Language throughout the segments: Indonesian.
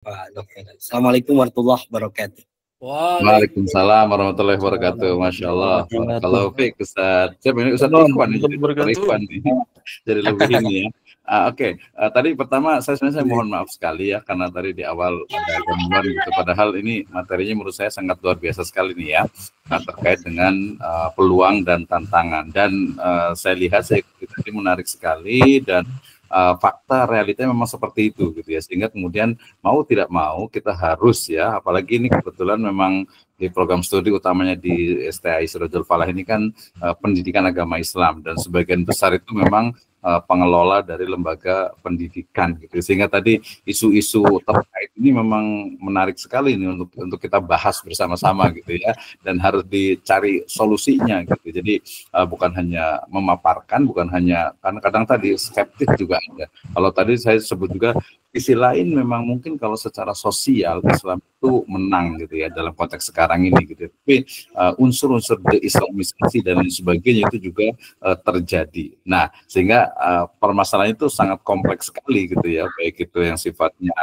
Pak Dokter. Assalamualaikum warahmatullahi wabarakatuh. Waalaikumsalam warahmatullahi wabarakatuh. Masya Allah. Kalau Fik Ustaz, siapa ini Ustaz Ikhwan nih, jadi Ikhwan nih, jadi lebih ini ya. Oke. Tadi pertama saya sebenarnya mohon maaf sekali ya karena tadi di awal ada gangguan gitu. Padahal ini materinya menurut saya sangat luar biasa sekali nih ya, terkait dengan peluang dan tantangan. Dan saya lihat saya tadi menarik sekali dan fakta realitanya memang seperti itu gitu ya, sehingga kemudian mau tidak mau kita harus ya, apalagi ini kebetulan memang di program studi utamanya di STAI Sirajul Falah ini kan pendidikan agama Islam, dan sebagian besar itu memang pengelola dari lembaga pendidikan gitu, sehingga tadi isu-isu terkait ini memang menarik sekali ini untuk kita bahas bersama-sama gitu ya, dan harus dicari solusinya gitu. Jadi bukan hanya memaparkan, bukan hanya, karena kadang tadi skeptis juga ada. Kalau tadi saya sebut juga sisi lain, memang mungkin kalau secara sosial Islam itu menang gitu ya dalam konteks sekarang ini gitu. Tapi unsur-unsur deislamisasi dan lain sebagainya itu juga terjadi. Nah, sehingga permasalahan itu sangat kompleks sekali gitu ya, baik itu yang sifatnya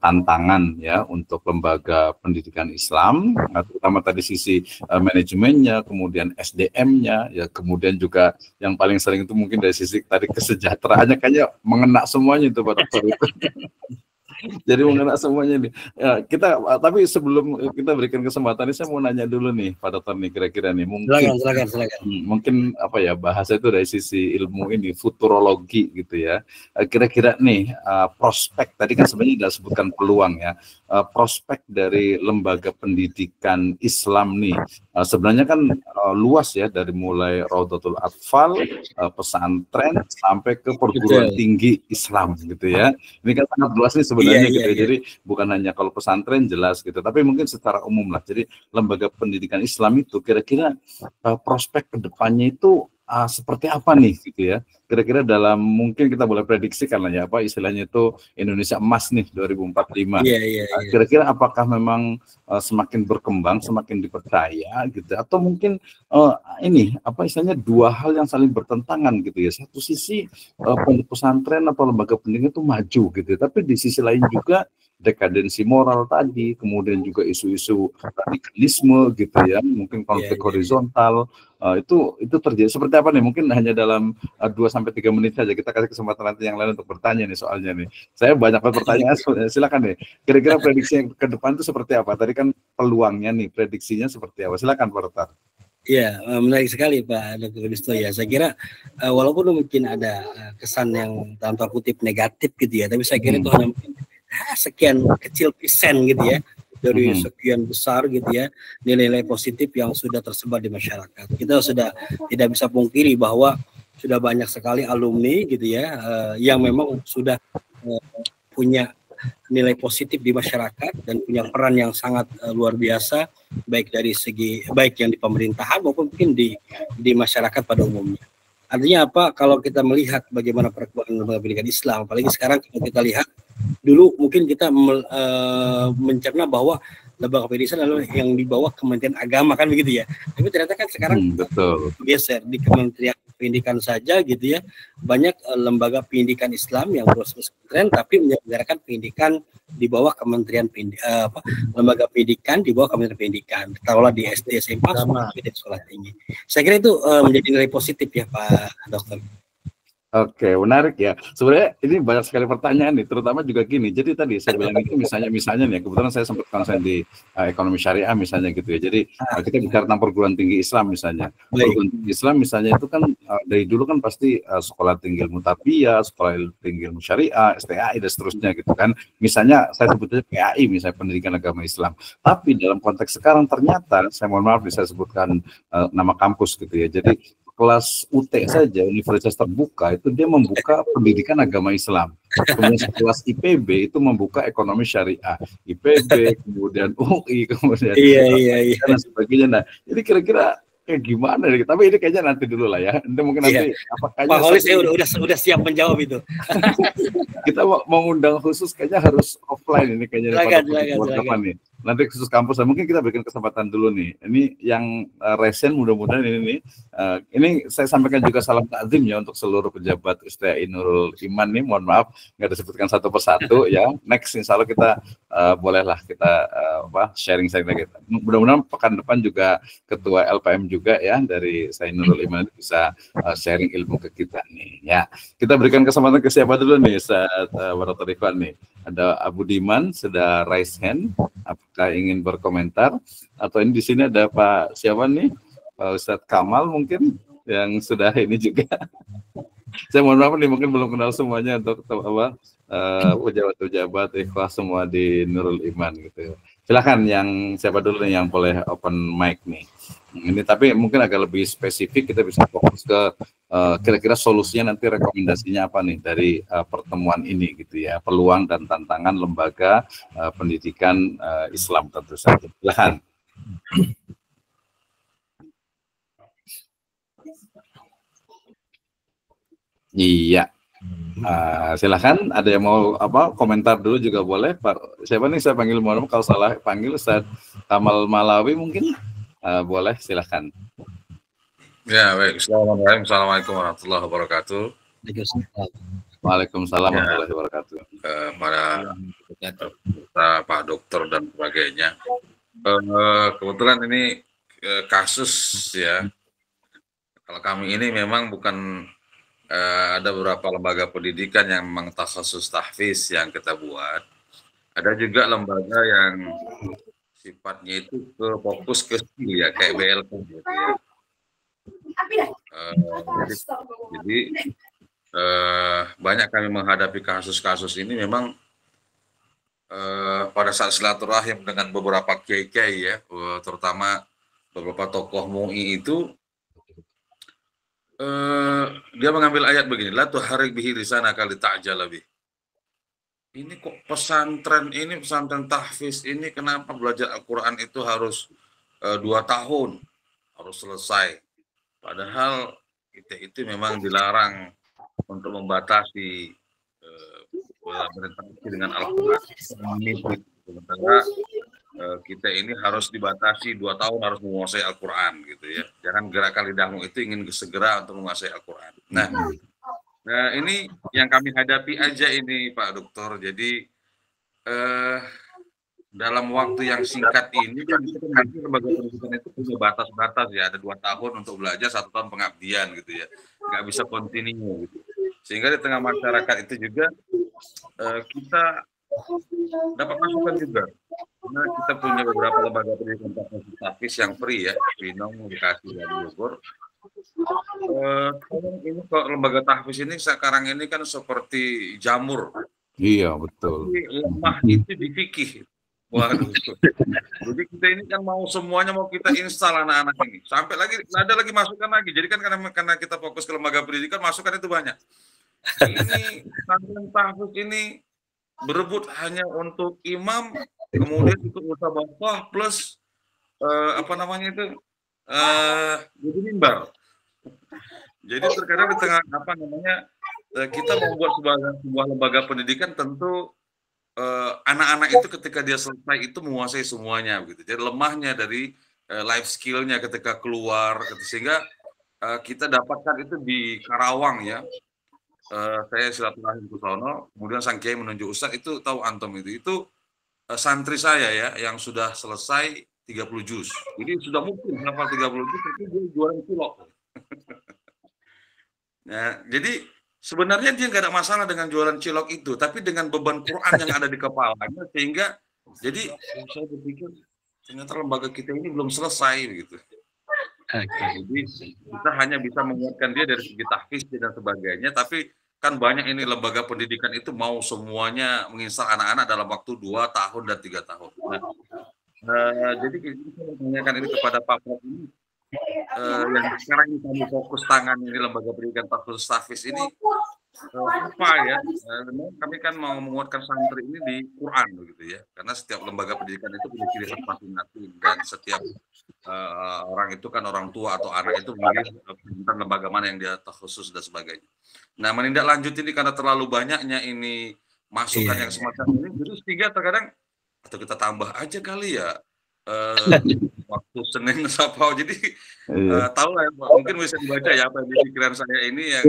tantangan ya untuk lembaga pendidikan Islam, terutama tadi sisi manajemennya, kemudian SDM-nya ya, kemudian juga yang paling sering itu mungkin dari sisi tadi kesejahteraannya, kayaknya mengena semuanya itu Pak Dokter itu. Jadi mengena semuanya nih. Ya, tapi sebelum kita berikan kesempatan ini, saya mau nanya dulu nih Pak Dokter nih, kira-kira nih mungkin Silakan. Mungkin apa ya, bahasa itu dari sisi ilmu ini futurologi gitu ya. Kira-kira nih prospek, tadi kan sebenarnya sudah sebutkan peluang ya. Prospek dari lembaga pendidikan Islam nih sebenarnya kan luas ya, dari mulai Raudatul Atfal, pesantren sampai ke perguruan tinggi Islam gitu ya. Ini kan sangat luas nih sebenarnya. Gitu. Jadi bukan hanya kalau pesantren jelas gitu, tapi mungkin secara umum lah. Jadi lembaga pendidikan Islam itu kira-kira prospek kedepannya itu seperti apa nih gitu ya. Kira-kira dalam, mungkin kita boleh prediksi karena ya apa istilahnya itu Indonesia emas nih 2045. Kira-kira apakah memang semakin berkembang, semakin dipercaya gitu, atau mungkin ini apa istilahnya dua hal yang saling bertentangan gitu ya. Satu sisi pondok pesantren atau lembaga pendidikan itu maju gitu, tapi di sisi lain juga dekadensi moral tadi, kemudian juga isu-isu radikalisme gitu ya, mungkin konflik horizontal, itu terjadi seperti apa nih? Mungkin hanya dalam 2-3 menit saja, kita kasih kesempatan nanti yang lain untuk bertanya nih soalnya nih. Saya banyak pertanyaan, silakan nih. Kira-kira prediksi yang ke depan itu seperti apa? Tadi kan peluangnya nih, prediksinya seperti apa? Silakan Pak Dokter. Iya, menarik sekali Pak Dr. Risto ya. Saya kira walaupun mungkin ada kesan yang dalam tanda kutip negatif gitu ya, tapi saya kira itu hanya mungkin sekian kecil persen gitu ya, dari sekian besar gitu ya, nilai-nilai positif yang sudah tersebar di masyarakat. Kita sudah tidak bisa pungkiri bahwa sudah banyak sekali alumni gitu ya, yang memang sudah punya nilai positif di masyarakat dan punya peran yang sangat luar biasa, baik dari segi yang di pemerintahan maupun mungkin di masyarakat pada umumnya. Artinya apa? Kalau kita melihat bagaimana perkembangan lembaga pendidikan Islam, apalagi sekarang kalau kita lihat, dulu mungkin kita mencerna bahwa lembaga pendidikan adalah yang di bawah Kementerian Agama kan begitu ya. Tapi ternyata kan sekarang geser di Kementerian Pendidikan saja gitu ya. Banyak lembaga pendidikan Islam yang pesantren tapi menyelenggarakan pendidikan di bawah Kementerian lembaga pendidikan di bawah Kementerian Pendidikan. Taruhlah di SD, SMA, sekolah tinggi. Saya kira itu menjadi nilai positif ya Pak Dokter. Oke, menarik ya. Sebenarnya ini banyak sekali pertanyaan nih, terutama juga gini. Jadi tadi saya bilang itu misalnya nih, kebetulan saya sempat konsen di ekonomi syariah misalnya gitu ya. Jadi kita bicara tentang perguruan tinggi Islam misalnya. Perguruan tinggi Islam misalnya itu kan dari dulu kan pasti sekolah tinggi ilmu tarbiyah, sekolah tinggi ilmu syariah, STAI dan seterusnya gitu kan. Misalnya saya sebutnya PAI misalnya, pendidikan agama Islam. Tapi dalam konteks sekarang ternyata, saya mohon maaf bisa sebutkan nama kampus gitu ya. Jadi kelas UT saja, Universitas Terbuka, itu dia membuka pendidikan agama Islam. Kemudian kelas IPB itu membuka ekonomi syariah. IPB, kemudian UI, kemudian dan sebagainya. Nah, jadi kira-kira kayak gimana? Tapi ini kayaknya nanti dulu lah ya. Nanti mungkin nanti Pak Holis saya udah siap menjawab itu. Kita mau undang khusus kayaknya harus offline ini kayaknya. Silakan. Nih. nanti khusus kampus. Mungkin kita berikan kesempatan dulu nih. Ini yang resen mudah-mudahan ini saya sampaikan juga salam takzim ya untuk seluruh pejabat STAI Nurul Iman nih. Mohon maaf nggak disebutkan satu persatu ya. Next insya Allah kita bolehlah kita sharing lagi. Mudah-mudahan pekan depan juga ketua LPM juga ya dari STAI Nurul Iman bisa sharing ilmu ke kita nih ya. Kita berikan kesempatan ke siapa dulu nih saat Baroto Rifan nih. Ada Abu Diman sudah raise hand, apakah ingin berkomentar? Atau ini di sini ada Pak siapa nih? Pak Ustadz Kamal mungkin yang sudah ini juga. Saya mohon maaf nih mungkin belum kenal semuanya untuk pejabat-pejabat ikhlas semua di Nurul Iman gitu. Silakan yang siapa dulu nih yang boleh open mic nih. Ini tapi mungkin agak lebih spesifik, kita bisa fokus ke kira-kira solusinya nanti rekomendasinya apa nih dari pertemuan ini gitu ya, peluang dan tantangan lembaga pendidikan Islam tentu saja. Silakan. Iya. Silakan, ada yang mau komentar dulu juga boleh Pak. Siapa nih saya panggil, mohon maaf kalau salah panggil, Ustaz Kamal Malawi mungkin boleh, silakan. Ya baik, Assalamualaikum warahmatullahi wabarakatuh. Waalaikumsalam warahmatullahi wabarakatuh. Para Pak Dokter dan sebagainya. Kebetulan ini kasus ya. Kalau kami ini memang bukan ada beberapa lembaga pendidikan yang memang khusus tahfiz yang kita buat. Ada juga lembaga yang sifatnya itu fokus ke skill ya, kayak BLK gitu ya. Jadi banyak kami menghadapi kasus-kasus ini memang pada saat silaturahim dengan beberapa kiai-kiai ya, terutama beberapa tokoh MUI itu. Dia mengambil ayat begini, la tuharrik bihi lisanaka lita'jala bih. Ini kok pesantren tahfiz ini kenapa belajar Al-Quran itu harus 2 tahun harus selesai, padahal kita itu memang dilarang untuk membatasi berinteraksi dengan Al-Quran. Sementara kita ini harus dibatasi 2 tahun harus menguasai Al-Quran gitu ya. Jangan gerakan lidahmu itu ingin segera untuk menguasai Al-Quran. Nah, ini yang kami hadapi aja ini Pak Dokter. Jadi dalam waktu yang singkat ini kan lembaga pendidikan itu punya batas-batas ya. Ada 2 tahun untuk belajar, 1 tahun pengabdian gitu ya. Nggak bisa continue gitu. Sehingga di tengah masyarakat itu juga kita dapat masukan juga. Karena kita punya beberapa lembaga pendidikan tahfiz yang free ya, Binong, Bekasi, dan Bogor. Ini kok lembaga tahfiz ini sekarang ini kan seperti jamur. Iya betul. Tapi lemah itu di fikih. Waduh. Jadi kita ini kan mau semuanya mau kita install anak-anak ini. Sampai lagi ada lagi masukan lagi. Jadi kan karena kita fokus ke lembaga pendidikan, masukan itu banyak. Ini tahfiz ini berebut hanya untuk imam, kemudian itu musabaqah plus jadi mimbar. Jadi terkadang di tengah kita membuat sebuah lembaga pendidikan, tentu anak-anak itu ketika dia selesai itu menguasai semuanya gitu. Jadi lemahnya dari life skill-nya ketika keluar gitu. Sehingga kita dapatkan itu di Karawang ya. Saya silaturahim ke sono, kemudian sang kiai menunjuk ustaz, itu tahu antum itu santri saya ya yang sudah selesai 30 juz. Jadi sudah mungkin hafal 30 juz itu dia jualan cilok. Nah, jadi sebenarnya dia nggak ada masalah dengan jualan cilok itu, tapi dengan beban Quran yang ada di kepalanya, sehingga jadi saya berpikir ternyata lembaga kita ini belum selesai gitu. Jadi kita hanya bisa menguatkan dia dari segi tahfiz dan sebagainya, tapi kan banyak ini lembaga pendidikan itu mau semuanya menginstal anak-anak dalam waktu 2 tahun dan 3 tahun. Jadi kita menanyakan ini kepada Pak Prof ini, yang sekarang ini kami fokus tangan ini lembaga pendidikan tahfiz ini apa ya? Kami kan mau menguatkan santri ini di Quran begitu ya, karena setiap lembaga pendidikan itu punya ciri khas masing-masing, dan setiap orang itu kan orang tua atau anak itu memilih lembaga mana yang dia khusus dan sebagainya. Nah, menindaklanjuti ini karena terlalu banyaknya ini masukan yang semacam ini, jadi sehingga terkadang atau kita tambah aja kali ya waktu Senin Sabau. Jadi tahu lah, mungkin bisa dibaca ya apa yang di pikiran saya ini yang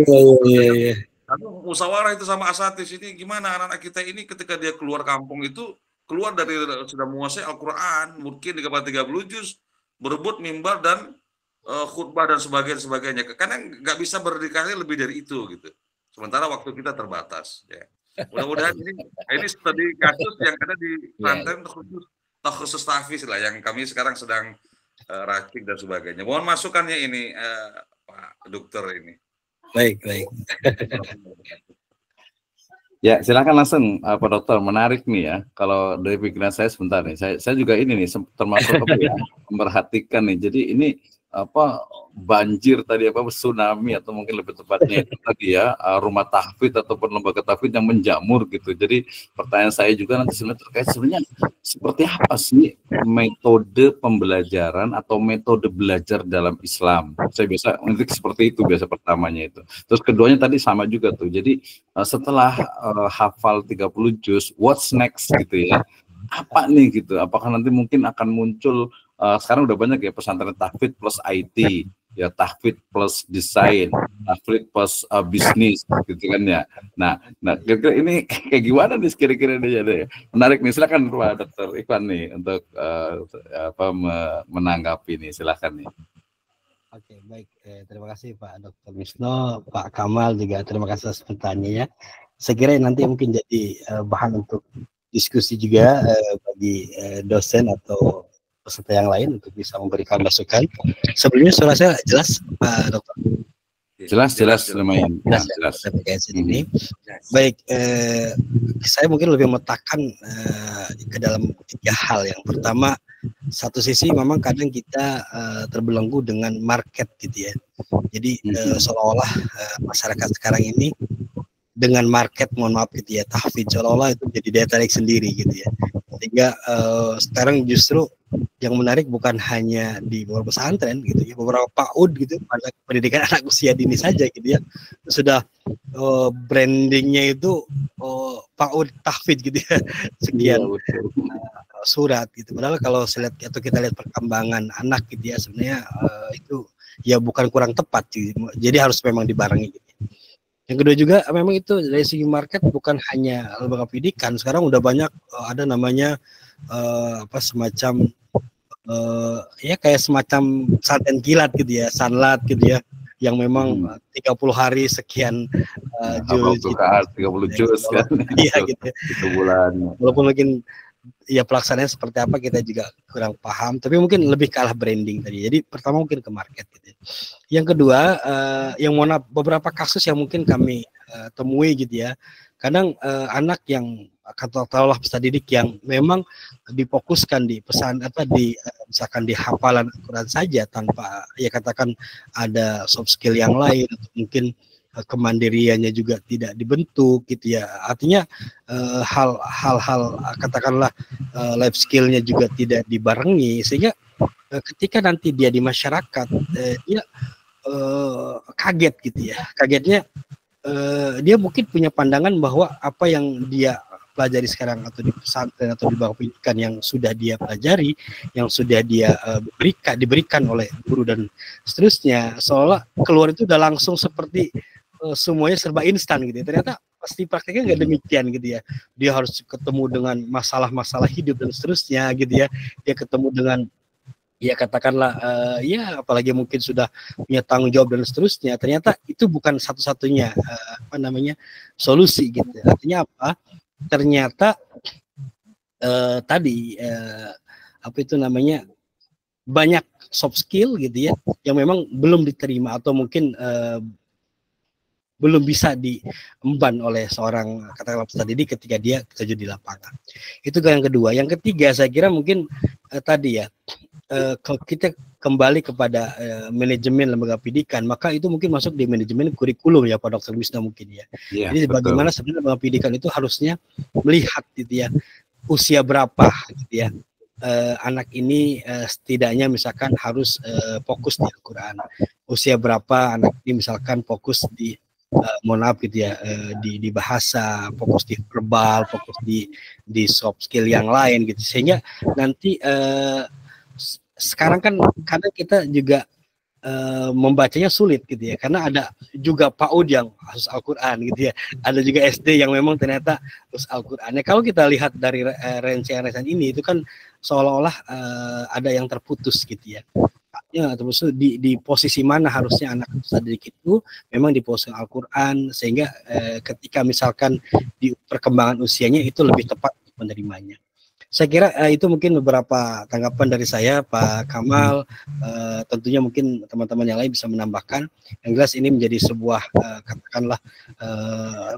musyawarah itu sama asatis ini gimana anak-anak kita ini ketika dia keluar kampung itu keluar dari sudah menguasai Al-Quran, mungkin 30 juz, berebut mimbar dan khutbah dan sebagainya. Karena nggak bisa berdikari lebih dari itu gitu. Sementara waktu kita terbatas. Ya. Mudah-mudahan ini tadi kasus yang ada di Banten khusus tahfiz lah yang kami sekarang sedang racik dan sebagainya. Mohon masukannya ini Pak Dokter ini. Baik. Ya, silakan langsung Pak Dokter. Menarik nih ya. Kalau dari pikiran saya sebentar nih, saya juga ini nih termasuk memperhatikan nih. Jadi ini banjir tadi tsunami atau mungkin lebih tepatnya itu tadi ya rumah tahfidz ataupun lembaga tahfidz yang menjamur gitu. Jadi pertanyaan saya juga nanti terkait sebenarnya seperti apa sih metode pembelajaran atau metode belajar dalam Islam. Saya biasa nanti seperti itu biasa pertamanya itu. Terus keduanya tadi sama juga tuh. Jadi setelah hafal 30 juz, what's next gitu ya. Apa nih gitu? Apakah nanti mungkin akan muncul sekarang udah banyak ya pesantren tahfidz plus IT, ya tahfidz plus desain, tahfidz plus bisnis gitu kan ya. Nah kira-kira ini kayak gimana nih kira-kira deh. Menarik nih, silakan Pak Dr. Ikhwan nih untuk menanggapi nih, silakan nih. Oke, baik. Terima kasih Pak Dr. Misno, Pak Kamal juga terima kasih atas pertanyaannya. Saya kira nanti mungkin jadi bahan untuk diskusi juga bagi dosen atau peserta yang lain untuk bisa memberikan masukan. Sebelumnya suara saya jelas Pak Dokter? Jelas lumayan. Jelas. Ini. Baik, saya mungkin lebih meletakkan ke dalam 3 hal. Yang pertama, satu sisi memang kadang kita terbelenggu dengan market gitu ya. Jadi seolah-olah masyarakat sekarang ini dengan market, mohon maaf gitu ya, tahfidz seolah-olah itu jadi daya tarik sendiri gitu ya. Sehingga sekarang justru yang menarik bukan hanya di beberapa pesantren gitu ya, beberapa PAUD gitu, pada pendidikan anak usia dini saja gitu ya, sudah brandingnya itu PAUD tahfidz gitu ya, sekian surat gitu. Padahal kalau saya lihat atau kita lihat perkembangan anak gitu ya, sebenarnya itu ya bukan kurang tepat gitu. Jadi harus memang dibarengi gitu. Yang kedua juga memang itu dari segi market bukan hanya lembaga pendidikan, sekarang udah banyak ada namanya semacam ya kayak semacam pesantren kilat gitu ya, sanlat gitu ya, yang memang 30 hari sekian juz gitu. 30 juz kan. Iya gitu. 1 bulan. Walaupun mungkin ya pelaksanaannya seperti apa kita juga kurang paham, tapi mungkin lebih kalah branding tadi. Jadi pertama mungkin ke market gitu. Yang kedua, yang beberapa kasus yang mungkin kami temui gitu ya. Kadang anak yang katakanlah peserta didik yang memang difokuskan di misalkan di hafalan Al-Quran saja tanpa ya katakan ada soft skill yang lain, atau mungkin kemandiriannya juga tidak dibentuk gitu ya. Artinya hal-hal katakanlah life skill-nya juga tidak dibarengi, sehingga ketika nanti dia di masyarakat dia kaget gitu ya. Kagetnya dia mungkin punya pandangan bahwa apa yang dia pelajari sekarang atau di pesantren atau di bawah pendidikan yang sudah dia pelajari, yang sudah dia diberikan oleh guru dan seterusnya, seolah keluar itu udah langsung seperti semuanya serba instan gitu ya. Ternyata pasti prakteknya nggak demikian gitu ya. Dia harus ketemu dengan masalah-masalah hidup dan seterusnya gitu ya. Dia ketemu dengan ya katakanlah ya apalagi mungkin sudah punya tanggung jawab dan seterusnya. Ternyata itu bukan satu-satunya solusi gitu. Artinya apa? Ternyata tadi banyak soft skill gitu ya yang memang belum diterima atau mungkin belum bisa diemban oleh seorang katakanlah peserta didik ketika dia terjun di lapangan. Itu yang kedua. Yang ketiga saya kira mungkin tadi ya kalau kita kembali kepada manajemen lembaga pendidikan, maka itu mungkin masuk di manajemen kurikulum ya Pak Dr. Wisnu mungkin ya. Jadi bagaimana sebenarnya lembaga pendidikan itu harusnya melihat gitu ya usia berapa gitu ya. Anak ini setidaknya misalkan harus fokus di Al-Quran. Usia berapa anak ini misalkan fokus di mohon maaf gitu ya, di bahasa, fokus di verbal, fokus di soft skill yang lain gitu, sehingga nanti sekarang kan kadang kita juga membacanya sulit gitu ya, karena ada juga PAUD yang khusus Al-Quran gitu ya, ada juga SD yang memang ternyata khusus Al-Quran. Nah, kalau kita lihat dari rencana ini itu kan seolah-olah ada yang terputus gitu ya. Ya, terus di posisi mana harusnya anak didik itu memang di posisi Al-Quran, sehingga ketika misalkan di perkembangan usianya itu lebih tepat menerimanya. Saya kira itu mungkin beberapa tanggapan dari saya, Pak Kamal. Tentunya mungkin teman-teman yang lain bisa menambahkan. Yang jelas ini menjadi sebuah katakanlah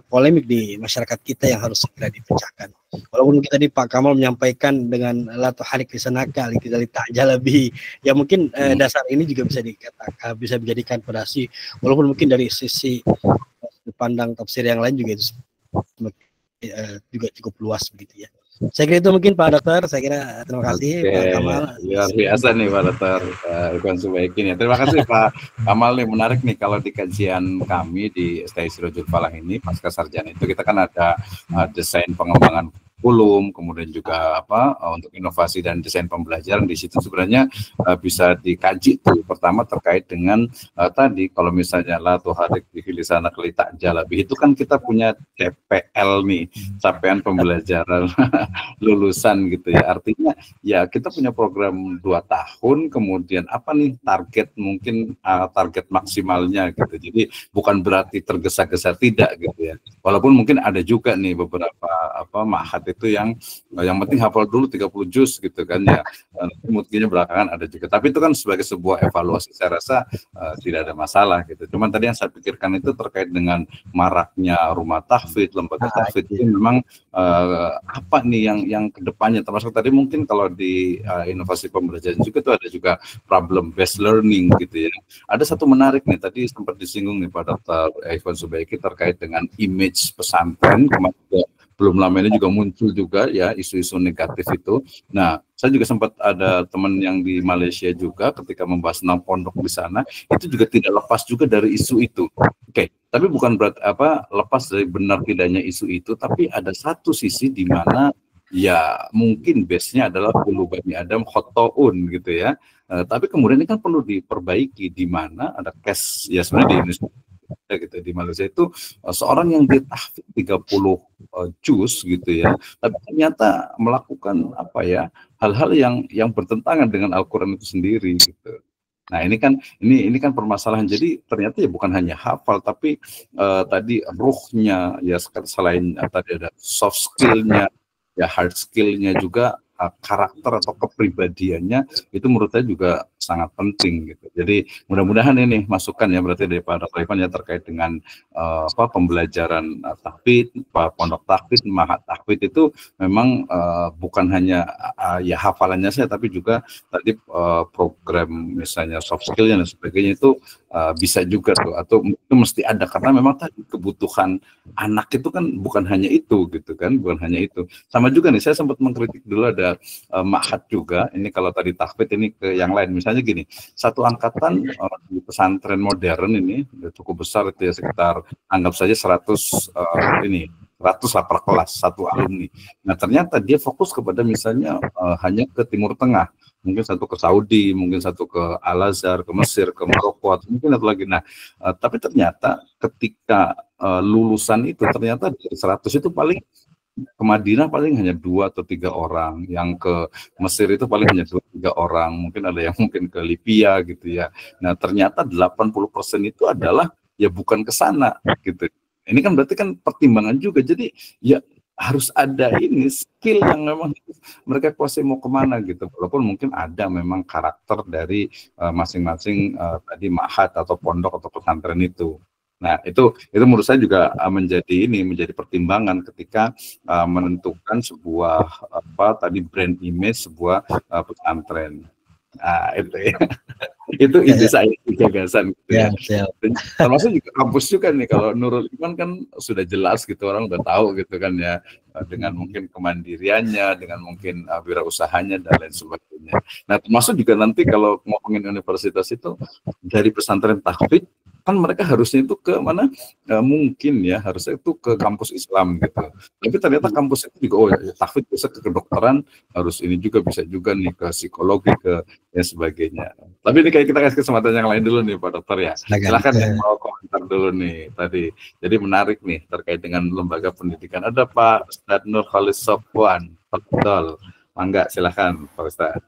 polemik di masyarakat kita yang harus segera dipecahkan. Walaupun kita tadi Pak Kamal menyampaikan dengan la tuharik lisanaka lidzalik ta'jalabi, ya mungkin dasar ini juga bisa dikatakan, bisa dijadikan fondasi. Walaupun mungkin dari sisi pandang tafsir yang lain juga itu juga cukup luas begitu ya. Saya kira itu mungkin Pak Dokter. Saya kira terima kasih Pak Kamal. Luar biasa nih Pak Dokter Ikhwan Subaikin ya. Terima kasih Pak Kamal nih, menarik nih kalau di kajian kami di STI Sirajul Falah ini pasca sarjana itu kita kan ada desain pengembangan kurikulum, kemudian juga untuk inovasi dan desain pembelajaran. Di situ sebenarnya bisa dikaji tuh. Pertama terkait dengan tadi kalau misalnya la tuharik lisanaka litajalabi, itu kan kita punya CPL nih, capaian pembelajaran lulusan gitu ya. Artinya ya kita punya program 2 tahun, kemudian apa nih target, mungkin target maksimalnya gitu. Jadi bukan berarti tergesa-gesa, tidak gitu ya. Walaupun mungkin ada juga nih beberapa ma'had itu yang penting hafal dulu 30 juz gitu kan ya. Mungkinnya belakangan ada juga. Tapi itu kan sebagai sebuah evaluasi, saya rasa tidak ada masalah gitu. Cuman tadi yang saya pikirkan itu terkait dengan maraknya rumah tahfidz, lembaga tahfidz, itu memang apa nih yang kedepannya, termasuk tadi mungkin kalau di inovasi pembelajaran juga itu ada juga problem based learning gitu ya. Ada satu menarik nih, tadi sempat disinggung nih Pak Dr. Ikhwan Subaikin terkait dengan image pesantren. Kemarin belum lama ini juga muncul juga ya isu-isu negatif itu. Nah, saya juga sempat ada teman yang di Malaysia juga ketika membahas tentang pondok di sana, itu juga tidak lepas juga dari isu itu. Oke, tapi bukan berarti lepas dari benar tidaknya isu itu, tapi ada satu sisi di mana ya mungkin base-nya adalah kullu bani Adam khotoun gitu ya. Tapi kemudian ini kan perlu diperbaiki, di mana ada case ya sebenarnya di Indonesia gitu, di Malaysia itu seorang yang ditahfidz 30 juz gitu ya, tapi ternyata melakukan hal-hal yang bertentangan dengan Al-Quran itu sendiri gitu. Nah ini kan permasalahan. Jadi ternyata ya bukan hanya hafal, tapi tadi ruhnya ya, selain tadi ada soft skillnya ya, hard skillnya juga, karakter atau kepribadiannya itu menurut saya juga sangat penting gitu. Jadi mudah-mudahan ini masukan ya berarti dari Pak Dr. Ikhwan ya terkait dengan pembelajaran tahfidz, pondok tahfidz, ma'had tahfidz itu memang bukan hanya ya hafalannya saya, tapi juga tadi program misalnya soft skill-nya dan sebagainya itu bisa juga tuh, atau itu mesti ada, karena memang tadi kebutuhan anak itu kan bukan hanya itu gitu kan, bukan hanya itu. Sama juga nih, saya sempat mengkritik dulu ada ma'had juga, ini kalau tadi tahfidz ini ke yang lain, misalnya gini, satu angkatan di pesantren modern ini cukup besar itu ya, sekitar anggap saja 100 lah per kelas, satu alumni. Nah ternyata dia fokus kepada misalnya hanya ke Timur Tengah, mungkin satu ke Saudi, mungkin satu ke Al-Azhar, ke Mesir, ke Maroko, atau mungkin satu lagi. Nah tapi ternyata ketika lulusan itu ternyata dari 100 itu paling ke Madinah paling hanya 2 atau 3 orang, yang ke Mesir itu paling hanya 2-3 orang, mungkin ada yang mungkin ke Libya gitu ya. Nah ternyata 80% itu adalah ya bukan ke sana gitu. Ini kan berarti kan pertimbangan juga. Jadi ya harus ada ini skill yang memang mereka kuasai mau kemana gitu. Walaupun mungkin ada memang karakter dari masing-masing tadi ma'had atau pondok atau pesantren itu. Nah itu menurut saya juga menjadi pertimbangan ketika menentukan sebuah tadi brand image sebuah pesantren. Nah itu ya. Itu ide saya, gagasan gitu ya. Termasuk juga kampus juga nih, kalau Nurul Iman kan sudah jelas gitu, orang udah tahu gitu kan ya, dengan mungkin kemandiriannya, dengan mungkin wirausahanya dan lain sebagainya. Nah termasuk juga nanti kalau ngomongin universitas itu dari pesantren tahfidz kan mereka harusnya itu ke mana, mungkin ya harusnya itu ke kampus Islam gitu, tapi ternyata kampus itu juga, oh ya tahfidz bisa ke kedokteran, harus ini juga bisa juga nih ke psikologi, ke dan sebagainya. Tapi ini kayak kita kasih kesempatan yang lain dulu nih Pak Dokter ya, silakan yang mau komentar dulu nih tadi. Jadi menarik nih terkait dengan lembaga pendidikan, ada Pak Ustadz Nur Khalid Sofwan, betul, mangga silakan Pak Ustadz.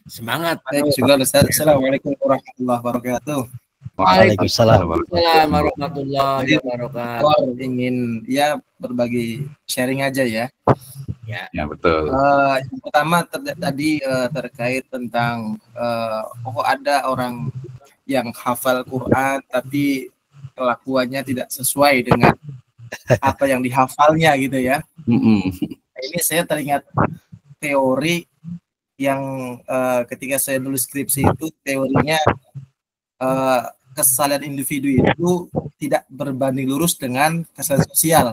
Semangat. Juga Ustaz. Assalamualaikum warahmatullahi wabarakatuh. Waalaikumsalam warahmatullahi wabarakatuh. Ingin ya berbagi sharing aja ya. Ya betul. Yang pertama tadi terkait tentang ada orang yang hafal Quran tapi kelakuannya tidak sesuai dengan apa yang dihafalnya gitu ya. Ini saya teringat teori yang ketika saya nulis skripsi itu teorinya kesalahan individu itu tidak berbanding lurus dengan kesalahan sosial.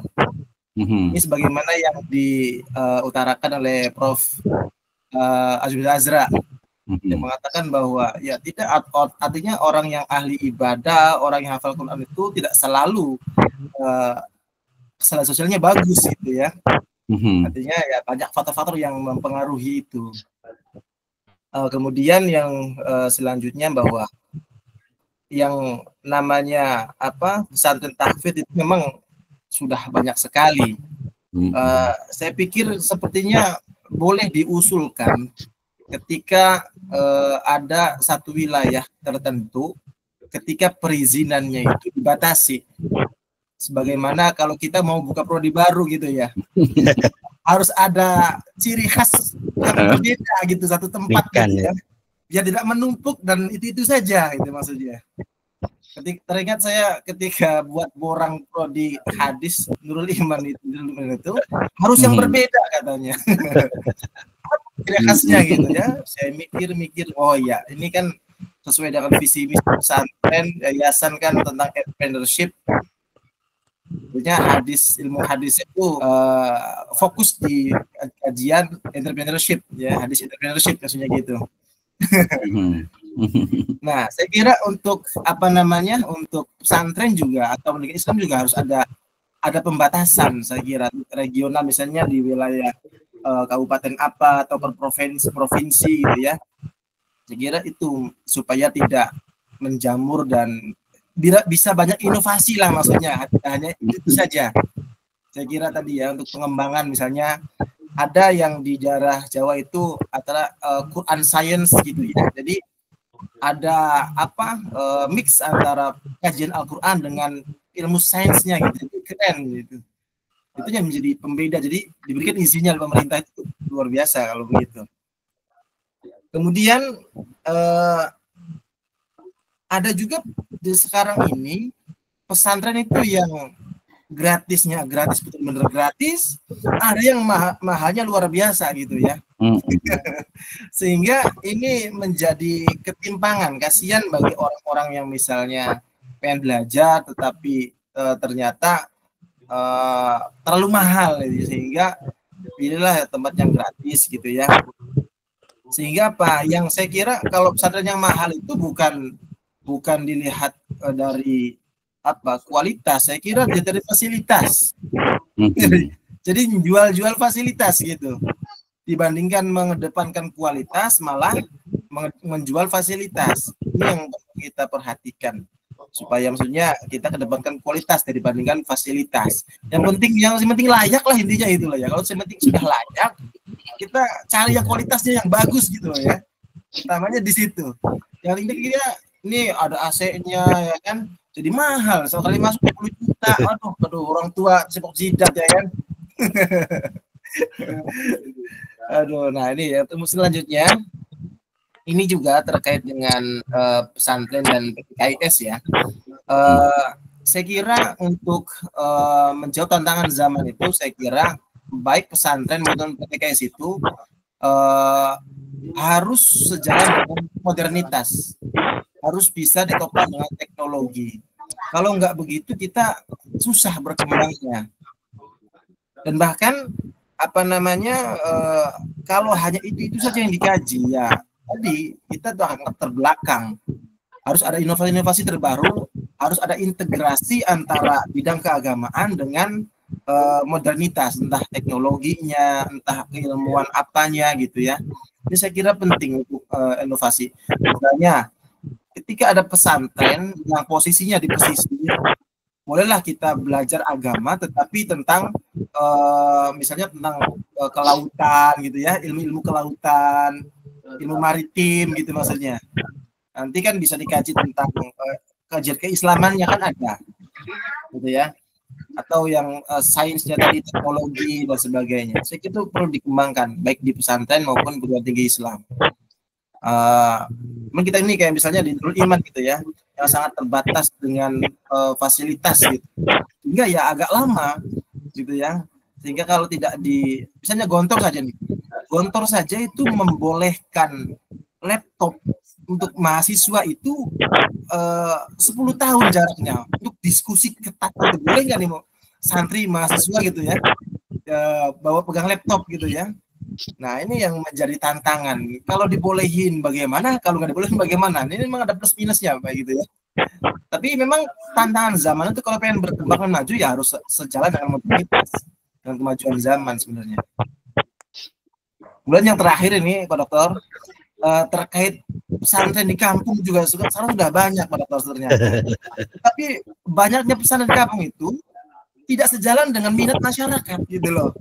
Ini sebagaimana yang diutarakan oleh Prof. Azmi Azra yang mengatakan bahwa ya tidak, artinya orang yang ahli ibadah, orang yang hafal Quran itu tidak selalu kesalahan sosialnya bagus gitu ya. Artinya ya banyak faktor-faktor yang mempengaruhi itu. Kemudian yang selanjutnya bahwa yang namanya pesantren tahfidz itu memang sudah banyak sekali. Saya pikir sepertinya boleh diusulkan ketika ada satu wilayah tertentu, ketika perizinannya itu dibatasi. Sebagaimana kalau kita mau buka prodi baru gitu ya, harus ada ciri khas yang berbeda gitu, satu tempat gitu ya, biar tidak menumpuk dan itu saja itu maksudnya. Teringat saya ketika buat borang prodi hadis Nurul Iman itu harus yang berbeda katanya. Ciri khasnya gitu ya. Saya mikir, oh ya ini kan sesuai dengan visi misi pesantren, yayasan kan tentang entrepreneurship. Tentunya ilmu hadis itu fokus di kajian entrepreneurship ya, hadis entrepreneurship maksudnya gitu. Nah, saya kira untuk untuk pesantren juga atau pendidikan Islam juga harus ada pembatasan, saya kira regional, misalnya di wilayah kabupaten apa atau per provinsi gitu ya. Saya kira itu supaya tidak menjamur dan bisa banyak inovasi lah maksudnya, hanya itu saja. Saya kira tadi ya untuk pengembangan misalnya ada yang di daerah Jawa itu antara Quran Science gitu ya. Jadi ada mix antara kajian Al-Quran dengan ilmu sainsnya gitu, keren gitu. Itu yang menjadi pembeda. Jadi diberikan izinnya oleh pemerintah, itu luar biasa kalau begitu. Kemudian ada juga di sekarang ini pesantren itu yang gratisnya gratis, benar-benar gratis, ada yang mahalnya luar biasa gitu ya. Sehingga ini menjadi ketimpangan, kasihan bagi orang-orang yang misalnya pengen belajar tetapi ternyata terlalu mahal gitu. Sehingga pilihlah tempat yang gratis gitu ya. Sehingga yang saya kira kalau pesantren yang mahal itu bukan dilihat dari kualitas, saya kira dari fasilitas. Jadi jual fasilitas gitu, dibandingkan mengedepankan kualitas malah menjual fasilitas. Ini yang kita perhatikan supaya maksudnya kita kedepankan kualitas dibandingkan fasilitas. Yang penting layak lah, intinya itulah ya. Kalau yang penting sudah layak, kita cari yang kualitasnya yang bagus gitu loh ya. Utamanya di situ. Yang ini ada AC-nya ya kan, jadi mahal, sekali masuk 20 juta. Aduh orang tua sepak jidat ya kan. Nah ini ya, selanjutnya ini juga terkait dengan pesantren dan PKIS ya. Saya kira untuk menjawab tantangan zaman itu, saya kira baik pesantren maupun PKIS itu harus sejalan dengan modernitas, harus bisa ditopang dengan teknologi. Kalau nggak begitu kita susah berkembangnya. Dan bahkan kalau hanya itu saja yang dikaji ya tadi kita akan terbelakang. Harus ada inovasi-inovasi terbaru, harus ada integrasi antara bidang keagamaan dengan modernitas, entah teknologinya, entah keilmuan apanya gitu ya. Ini saya kira penting untuk inovasi. Misalnya ketika ada pesantren yang posisinya di pesisir, bolehlah kita belajar agama, tetapi tentang misalnya tentang kelautan gitu ya, ilmu-ilmu kelautan, ilmu maritim gitu maksudnya. Nanti kan bisa dikaji tentang kajian keislamannya kan ada, gitu ya. Atau yang sainsnya tadi, teknologi dan sebagainya. Saya kira itu perlu dikembangkan baik di pesantren maupun perguruan tinggi Islam. Kita ini kayak misalnya di Nurul Iman gitu ya, yang sangat terbatas dengan fasilitas gitu, sehingga ya agak lama gitu ya. Sehingga kalau tidak misalnya Gontor saja itu membolehkan laptop untuk mahasiswa itu 10 tahun jaraknya untuk diskusi ketat. Boleh nggak nih santri mahasiswa gitu ya, bawa pegang laptop gitu ya. Nah ini yang menjadi tantangan. Kalau dibolehin bagaimana, kalau nggak dibolehin bagaimana. Ini memang ada plus minusnya Pak gitu ya. Tapi memang tantangan zaman itu kalau pengen berkembang dan maju ya harus sejalan dengan modernitas, dengan kemajuan zaman sebenarnya. Kemudian yang terakhir ini Pak Dokter, terkait pesantren di kampung juga sekarang sudah banyak Pak Dokter ternyata. Tapi banyaknya pesantren di kampung itu tidak sejalan dengan minat masyarakat gitu loh.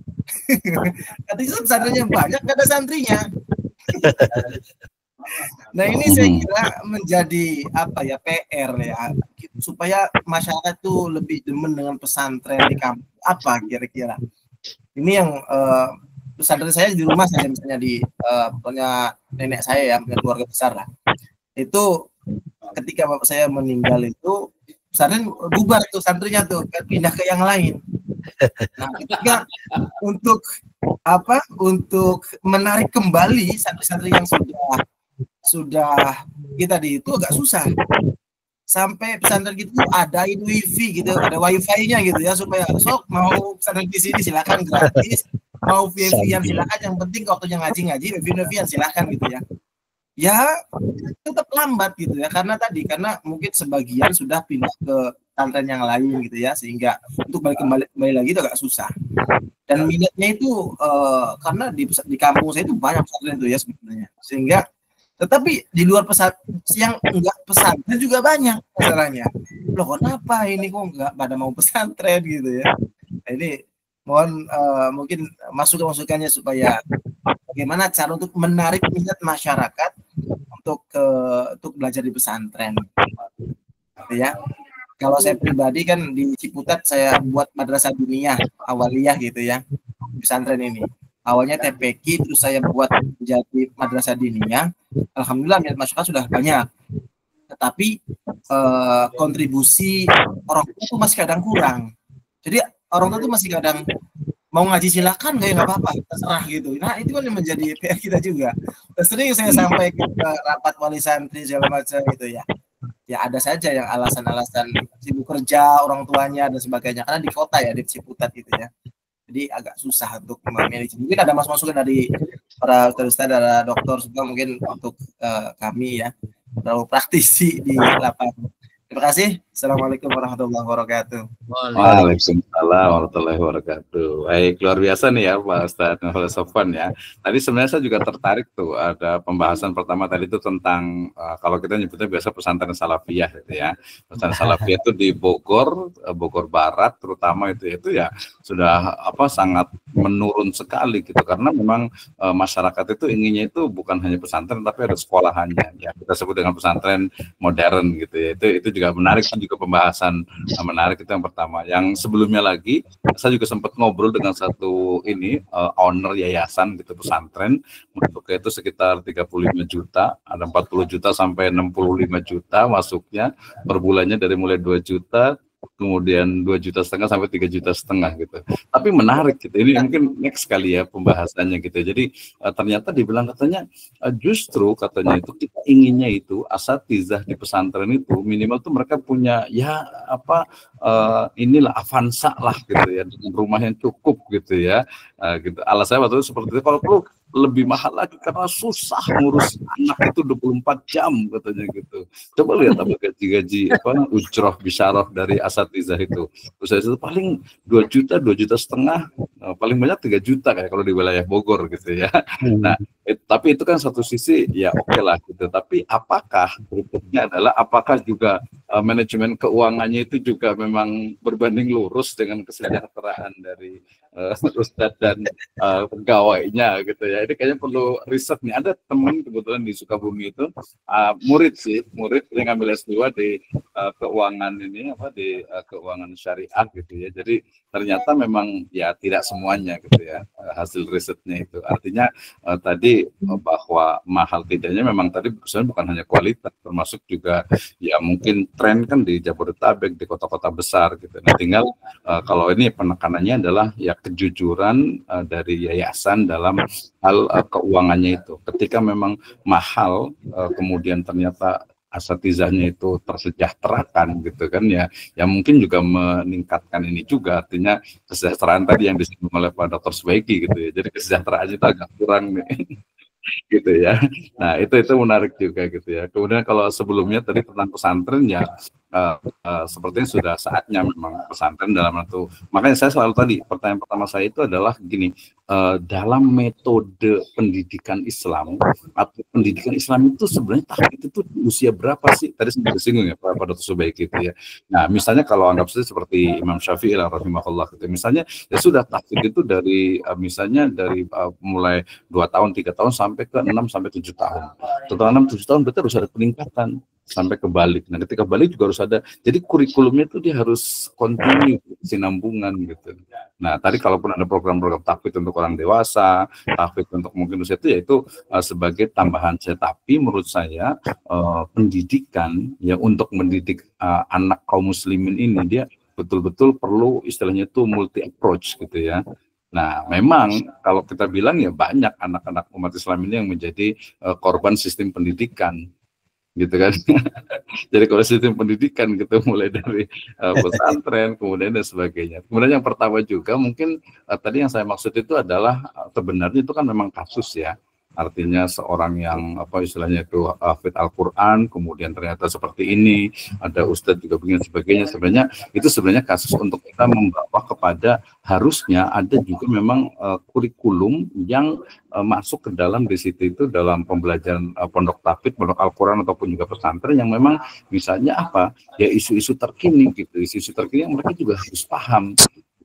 Ketika pesantrennya banyak, nggak ada santrinya. Nah ini saya kira menjadi PR ya, supaya masyarakat itu lebih demen dengan pesantren di kampung. Apa kira-kira? Ini yang pesantren saya di rumah saja, misalnya di punya nenek saya ya, punya keluarga besar lah. Itu ketika bapak saya meninggal itu pesantren bubar tuh santrinya tuh, pindah ke yang lain. Nah, ketika untuk menarik kembali santri-santri yang sudah kita itu agak susah. Sampai pesantren gitu adain wifi gitu, ada wifi-nya gitu ya, supaya sok mau pesantren di sini silakan gratis, mau wifi-an silakan, yang penting waktunya ngaji wifi-an silakan gitu ya. Ya tetap lambat gitu ya, karena mungkin sebagian sudah pindah ke pesantren yang lain gitu ya, sehingga untuk kembali lagi itu agak susah. Dan minatnya itu karena di kampung saya itu banyak pesantren itu ya sebenarnya, sehingga tetapi di luar pesantren yang enggak pesantren juga banyak masalahnya. Loh kenapa ini kok enggak pada mau pesantren gitu ya. Nah, ini mohon mungkin masukannya supaya bagaimana cara untuk menarik minat masyarakat untuk belajar di pesantren gitu ya. Kalau saya pribadi kan di Ciputat saya buat madrasah diniyah awaliyah gitu ya, pesantren ini. Awalnya TPQ, terus saya buat menjadi madrasah diniyah. Alhamdulillah minat masyarakat sudah banyak. Tetapi kontribusi orang tua itu masih kadang kurang. Jadi orang tua itu masih kadang mau ngaji silakan, nggak apa-apa, terserah gitu. Nah itu kan yang menjadi PR kita juga. Sering saya sampaikan ke rapat wali santri segala macam gitu ya. Ya ada saja yang alasan-alasan sibuk kerja orang tuanya dan sebagainya, karena di kota ya, di Ciputat gitu ya. Jadi agak susah untuk memanage. Mungkin ada masukan dari para ustaz dan dokter juga mungkin untuk kami ya, terlalu praktisi di lapangan. Terima kasih. Assalamualaikum warahmatullahi wabarakatuh. Waalaikumsalam warahmatullahi wabarakatuh. Baik, luar biasa nih ya Pak Ustadz Nurul Sofwan ya. Tadi sebenarnya saya juga tertarik tuh, ada pembahasan pertama tadi itu tentang kalau kita nyebutnya biasa pesantren salafiyah gitu ya. Pesantren salafiyah itu di Bogor Barat terutama itu ya sudah sangat menurun sekali gitu, karena memang masyarakat itu inginnya itu bukan hanya pesantren tapi ada sekolahannya ya, kita sebut dengan pesantren modern gitu ya. Itu juga menarik, juga pembahasan menarik. Itu yang pertama. Yang sebelumnya lagi saya juga sempat ngobrol dengan satu owner yayasan gitu pesantren, untuk itu sekitar 35 juta, ada 40 juta sampai 65 juta masuknya per bulannya, dari mulai 2 juta kemudian 2,5 juta sampai 3,5 juta gitu. Tapi menarik gitu. Ini mungkin next kali ya pembahasannya gitu. Jadi ternyata dibilang katanya justru katanya itu kita inginnya itu asatizah di pesantren itu minimal tuh mereka punya inilah Avanza lah gitu ya, dengan rumah yang cukup gitu ya. Gitu. Alasannya waktu itu seperti itu, kalau perlu lebih mahal lagi karena susah ngurus anak itu 24 jam katanya gitu. Coba lihat apa gaji-gaji ujroh bisyarah dari asatizah itu. Ustaz itu paling 2 juta, 2,5 juta, paling banyak 3 juta kayak kalau di wilayah Bogor gitu ya. Nah, tapi itu kan satu sisi ya oke lah gitu. Tapi apakah berikutnya adalah apakah juga manajemen keuangannya itu juga memang berbanding lurus dengan kesejahteraan dari Ustadz dan pegawainya gitu ya. Ini kayaknya perlu riset nih. Ada teman kebetulan di Sukabumi itu murid yang ngambil S2 di keuangan ini di keuangan syariah gitu ya. Jadi ternyata memang ya tidak semuanya gitu ya hasil risetnya itu. Artinya tadi bahwa mahal tidaknya memang tadi sebenarnya bukan hanya kualitas, termasuk juga ya mungkin tren kan di Jabodetabek, di kota-kota besar gitu. Nah, tinggal kalau ini penekanannya adalah ya kejujuran dari yayasan dalam hal keuangannya itu. Ketika memang mahal, kemudian ternyata asatizahnya itu tersejahterakan gitu kan ya mungkin juga meningkatkan ini juga, artinya kesejahteraan tadi yang disinggung oleh Pak Dr. Subaiki gitu ya. Jadi kesejahteraan itu agak kurang nih. Gitu ya. Nah, itu menarik juga gitu ya. Kemudian kalau sebelumnya tadi tentang pesantren ya sepertinya sudah saatnya memang pesantren dalam itu. Makanya saya selalu tadi pertanyaan pertama saya itu adalah gini, dalam metode pendidikan Islam atau pendidikan Islam itu sebenarnya tahfidz itu usia berapa sih? Tadi sudah disinggung ya Pak Dr. Subaiki gitu ya. Nah, misalnya kalau anggap saja seperti Imam Syafi'i rahimahullah gitu. Misalnya ya sudah tahfidz itu dari misalnya dari mulai 2 tahun, 3 tahun sampai ke 6 sampai 7 tahun. Setelah 6 7 tahun berarti harus ada peningkatan sampai ke balik. Nah, ketika balik juga harus ada. Jadi kurikulumnya itu dia harus kontinu, sinambungan gitu. Nah, tadi kalaupun ada program-program tahfidz untuk orang dewasa, tahfidz untuk mungkin usia itu yaitu sebagai tambahan saja. Tapi menurut saya pendidikan ya untuk mendidik anak kaum muslimin ini dia betul-betul perlu istilahnya itu multi approach gitu ya. Nah, memang kalau kita bilang ya banyak anak-anak umat Islam ini yang menjadi korban sistem pendidikan, gitu kan. Jadi kalau sistem pendidikan gitu mulai dari pesantren, kemudian dan sebagainya. Kemudian yang pertama juga mungkin tadi yang saya maksud itu adalah sebenarnya itu kan memang kasus ya. Artinya seorang yang istilahnya itu hafidz Al-Quran, kemudian ternyata seperti ini, ada ustadz juga begini sebagainya. Sebenarnya itu sebenarnya kasus untuk kita membawa kepada harusnya ada juga memang kurikulum yang masuk ke dalam di situ itu dalam pembelajaran pondok tahfidz, pondok Al-Quran ataupun juga pesantren yang memang misalnya ya isu-isu terkini gitu, isu-isu terkini yang mereka juga harus paham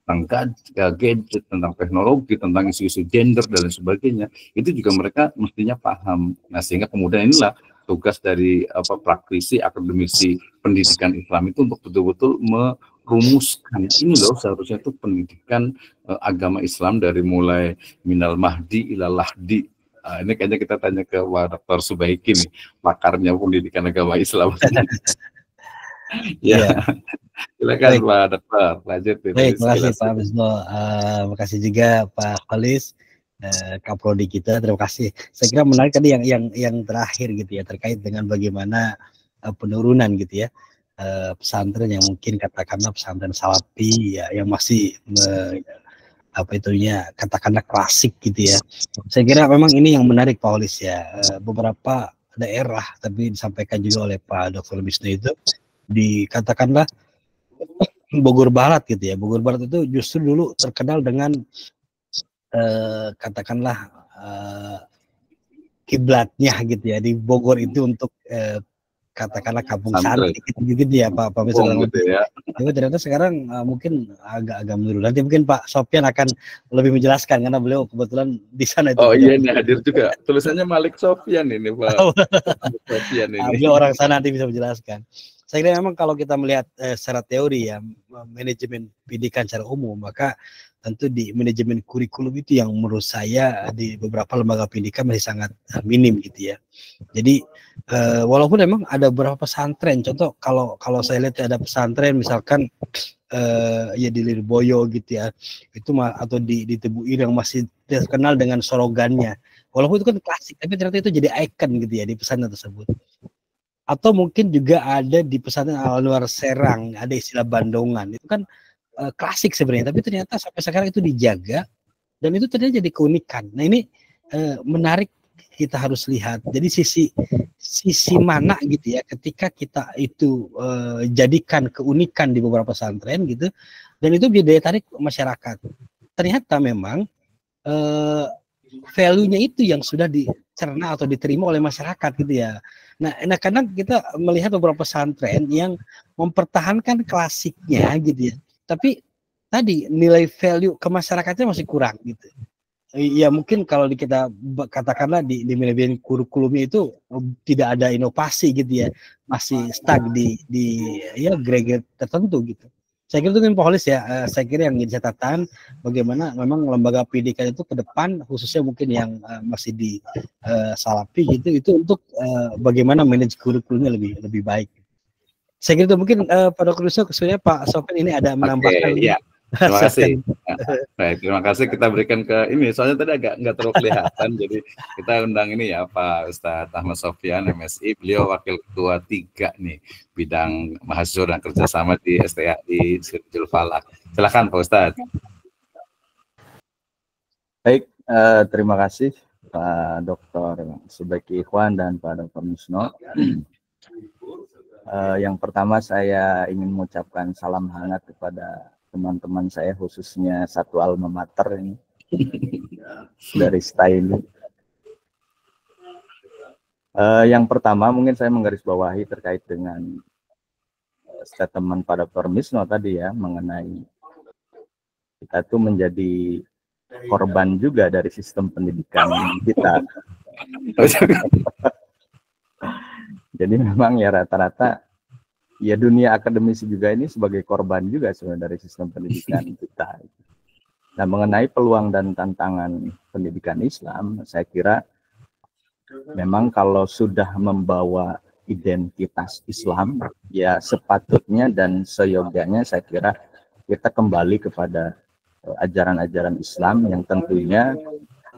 tentang gadget, tentang teknologi, tentang isu-isu gender dan sebagainya, itu juga mereka mestinya paham. Nah, sehingga kemudian inilah tugas dari praktisi akademisi pendidikan Islam itu untuk betul-betul merumuskan ini loh seharusnya itu pendidikan agama Islam dari mulai minal mahdi ila lahdi. Nah, ini kayaknya kita tanya ke Pak Dr. Subaiki nih, pakarnya pendidikan agama Islam. Ya. Silakan Pak Dokter, lanjut. Baik, terima kasih Pak Wisnu. Terima kasih juga Pak Khalis, Kaprodi kita. Terima kasih. Saya kira menarik tadi yang terakhir gitu ya, terkait dengan bagaimana penurunan gitu ya pesantren yang mungkin katakanlah pesantren salafi ya yang masih katakanlah klasik gitu ya. Saya kira memang ini yang menarik Pak Khalis ya. Beberapa daerah tapi disampaikan juga oleh Pak Dr. Wisnu itu dikatakanlah Bogor Barat gitu ya. Bogor Barat itu justru dulu terkenal dengan katakanlah kiblatnya gitu ya di Bogor itu untuk katakanlah kampung santri gitu ya Pak Misalnya gitu ya. Tapi ternyata sekarang mungkin agak menurun. Nanti mungkin Pak Sofyan akan lebih menjelaskan karena beliau kebetulan di sana itu. Oh iya nih hadir juga. Tulisannya Malik Sofyan ini Pak. Sofyan ini. Beliau orang sana nanti bisa menjelaskan. Saya kira memang kalau kita melihat secara teori ya manajemen pendidikan secara umum, maka tentu di manajemen kurikulum itu yang menurut saya di beberapa lembaga pendidikan masih sangat minim gitu ya. Jadi walaupun memang ada beberapa pesantren, contoh kalau saya lihat ada pesantren misalkan ya di Lirboyo gitu ya, itu atau di Tebuir yang masih terkenal dengan slogannya. Walaupun itu kan klasik, tapi ternyata itu jadi ikon gitu ya di pesantren tersebut. Atau mungkin juga ada di pesantren Al-Anwar Serang, ada istilah bandongan. Itu kan klasik sebenarnya, tapi ternyata sampai sekarang itu dijaga dan itu ternyata jadi keunikan. Nah, ini menarik kita harus lihat. Jadi sisi mana gitu ya ketika kita itu jadikan keunikan di beberapa pesantren gitu, dan itu menjadi daya tarik masyarakat. Ternyata memang value-nya itu yang sudah dicerna atau diterima oleh masyarakat gitu ya. Nah kadang kita melihat beberapa pesantren yang mempertahankan klasiknya gitu ya, tapi tadi nilai value ke masyarakatnya masih kurang gitu. Ya mungkin kalau kita katakanlah di manajemen kurikulumnya itu tidak ada inovasi gitu ya, masih stuck di ya grade tertentu gitu. Saya kira itu kan Pak Holis ya, saya kira yang jadi catatan bagaimana memang lembaga pendidikan itu ke depan khususnya mungkin yang masih di Salafi gitu, itu untuk bagaimana manage kurikulumnya lebih baik. Saya kira itu mungkin Pak Dr. Yusuf, kesulitannya Pak Sofyan ini ada menambahkan. Iya. Terima kasih. Baik, terima kasih kita berikan ke ini. Soalnya tadi agak nggak terlalu kelihatan, jadi kita undang ini ya Pak Ustadz Ahmad Sofyan MSI. Beliau Wakil Ketua 3 nih bidang mahasiswa dan kerjasama di STA di Sirjul Falak. Silakan Pak Ustadz. Baik, terima kasih Pak Dr. Subeki Ikhwan dan Pak Dr. Misno. Yang pertama saya ingin mengucapkan salam hangat kepada teman-teman saya, khususnya satu alma mater ini dari STAI. Yang pertama mungkin saya menggarisbawahi terkait dengan statement pada Dr. Misno tadi ya, mengenai kita tuh menjadi korban juga dari sistem pendidikan kita. Jadi memang ya rata-rata ya dunia akademisi juga ini sebagai korban juga sebenarnya dari sistem pendidikan kita. Nah, mengenai peluang dan tantangan pendidikan Islam, saya kira memang kalau sudah membawa identitas Islam, ya sepatutnya dan seyogyanya saya kira kita kembali kepada ajaran-ajaran Islam yang tentunya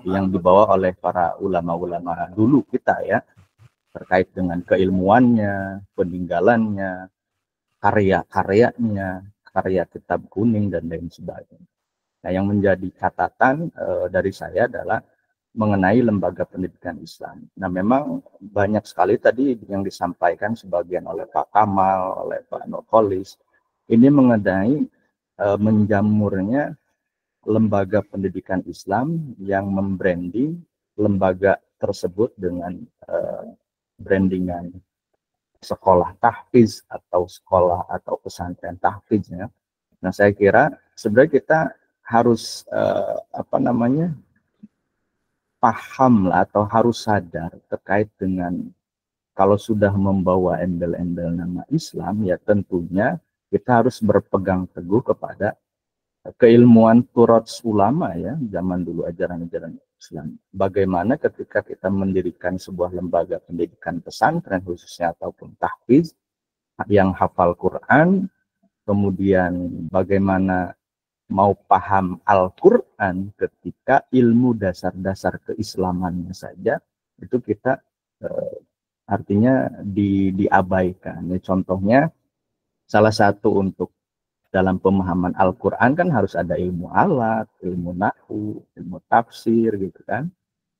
yang dibawa oleh para ulama-ulama dulu kita ya, terkait dengan keilmuannya, peninggalannya, karya-karyanya, karya kitab kuning dan lain sebagainya. Nah, yang menjadi catatan dari saya adalah mengenai lembaga pendidikan Islam. Nah, memang banyak sekali tadi yang disampaikan sebagian oleh Pak Kamal, oleh Pak Nurholis, ini mengenai menjamurnya lembaga pendidikan Islam yang membranding lembaga tersebut dengan brandingan sekolah tahfiz atau sekolah atau pesantren tahfiz ya. Nah, saya kira sebenarnya kita harus paham lah atau harus sadar terkait dengan kalau sudah membawa embel-embel nama Islam ya tentunya kita harus berpegang teguh kepada keilmuan turots ulama ya zaman dulu, ajaran-ajaran Islam. Bagaimana ketika kita mendirikan sebuah lembaga pendidikan pesantren khususnya ataupun tahfiz yang hafal Quran, kemudian bagaimana mau paham Al-Quran ketika ilmu dasar-dasar keislamannya saja itu kita artinya diabaikan. Ya, contohnya salah satu untuk dalam pemahaman Al-Quran kan harus ada ilmu alat, ilmu nahwu, ilmu tafsir gitu kan.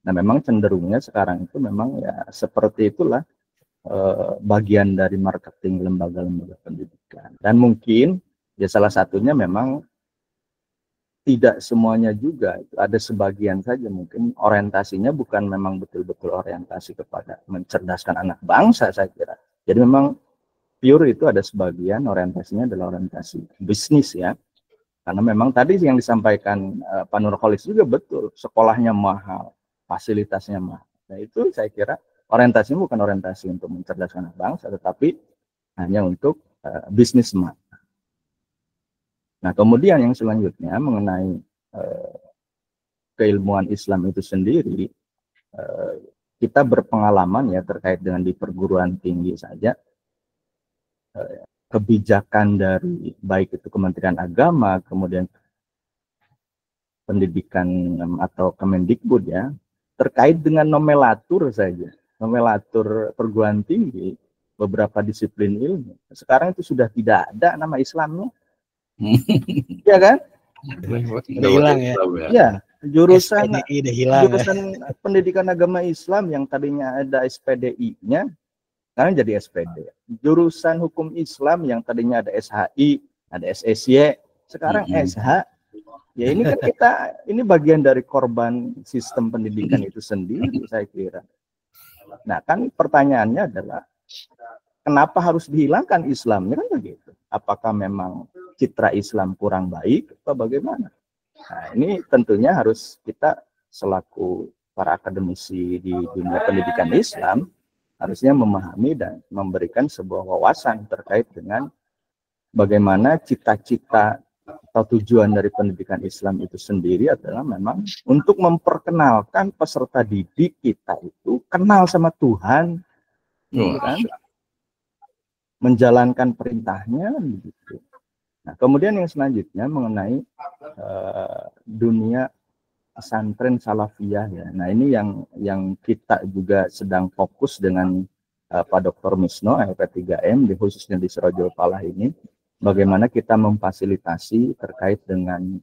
Nah memang cenderungnya sekarang itu memang ya seperti itulah bagian dari marketing lembaga-lembaga pendidikan. Dan mungkin ya salah satunya memang tidak semuanya juga, ada sebagian saja mungkin orientasinya bukan memang betul-betul orientasi kepada mencerdaskan anak bangsa saya kira. Jadi memang pure itu ada sebagian orientasinya adalah orientasi bisnis ya. Karena memang tadi yang disampaikan Pak Nurholis juga betul, sekolahnya mahal, fasilitasnya mahal. Nah itu saya kira orientasinya bukan orientasi untuk mencerdaskan anak bangsa, tetapi hanya untuk bisnis semata. Nah kemudian yang selanjutnya mengenai keilmuan Islam itu sendiri, kita berpengalaman ya terkait dengan di perguruan tinggi saja, kebijakan dari baik itu Kementerian Agama, kemudian pendidikan atau Kemendikbud ya, terkait dengan nomenklatur saja, nomenklatur perguruan tinggi, beberapa disiplin ilmu. Sekarang itu sudah tidak ada nama Islamnya. Iya kan? Hilang ya. Ya, jurusan SPDI udah hilang. Jurusan pendidikan agama Islam yang tadinya ada SPDI-nya sekarang jadi SPD. Jurusan hukum Islam yang tadinya ada SHI, ada SSY, sekarang SH. Ya ini kan ini bagian dari korban sistem pendidikan itu sendiri, saya kira. Nah kan pertanyaannya adalah kenapa harus dihilangkan Islamnya, kan begitu? Apakah memang citra Islam kurang baik atau bagaimana? Nah ini tentunya harus kita selaku para akademisi di dunia pendidikan Islam harusnya memahami dan memberikan sebuah wawasan terkait dengan bagaimana cita-cita atau tujuan dari pendidikan Islam itu sendiri adalah memang untuk memperkenalkan peserta didik kita itu kenal sama Tuhan, kan? Menjalankan perintahnya begitu. Nah, kemudian yang selanjutnya mengenai dunia pesantren salafiyah ya. Nah, ini yang kita juga sedang fokus dengan Pak Dr. Misno LP3M khususnya di Sirajul Falah ini, bagaimana kita memfasilitasi terkait dengan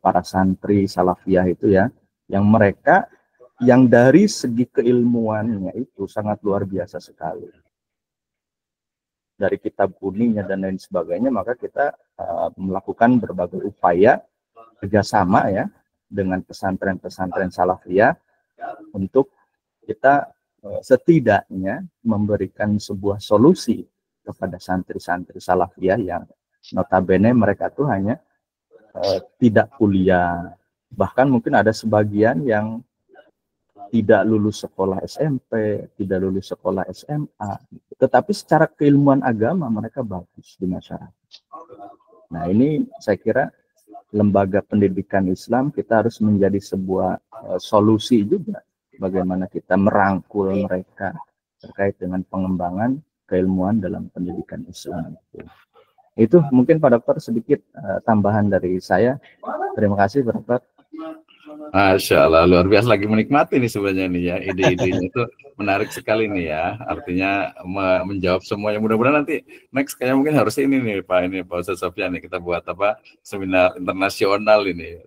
para santri salafiyah itu ya, yang mereka yang dari segi keilmuannya itu sangat luar biasa sekali. Dari kitab kuningnya dan lain sebagainya, maka kita melakukan berbagai upaya kerjasama ya dengan pesantren-pesantren salafiyah untuk kita setidaknya memberikan sebuah solusi kepada santri-santri salafiyah yang notabene mereka tuh hanya tidak kuliah, bahkan mungkin ada sebagian yang tidak lulus sekolah SMP, tidak lulus sekolah SMA, tetapi secara keilmuan agama mereka bagus di masyarakat. Nah ini saya kira lembaga pendidikan Islam kita harus menjadi sebuah solusi juga bagaimana kita merangkul mereka terkait dengan pengembangan keilmuan dalam pendidikan Islam. Itu mungkin Pak Dokter sedikit tambahan dari saya. Terima kasih Pak Dokter. Masya Allah, luar biasa, lagi menikmati nih sebenarnya nih ya, ide-idenya itu menarik sekali nih ya, artinya menjawab semuanya. Mudah-mudahan nanti next kayaknya mungkin harus ini nih Pak Ustaz Sofyan nih, kita buat seminar internasional ini,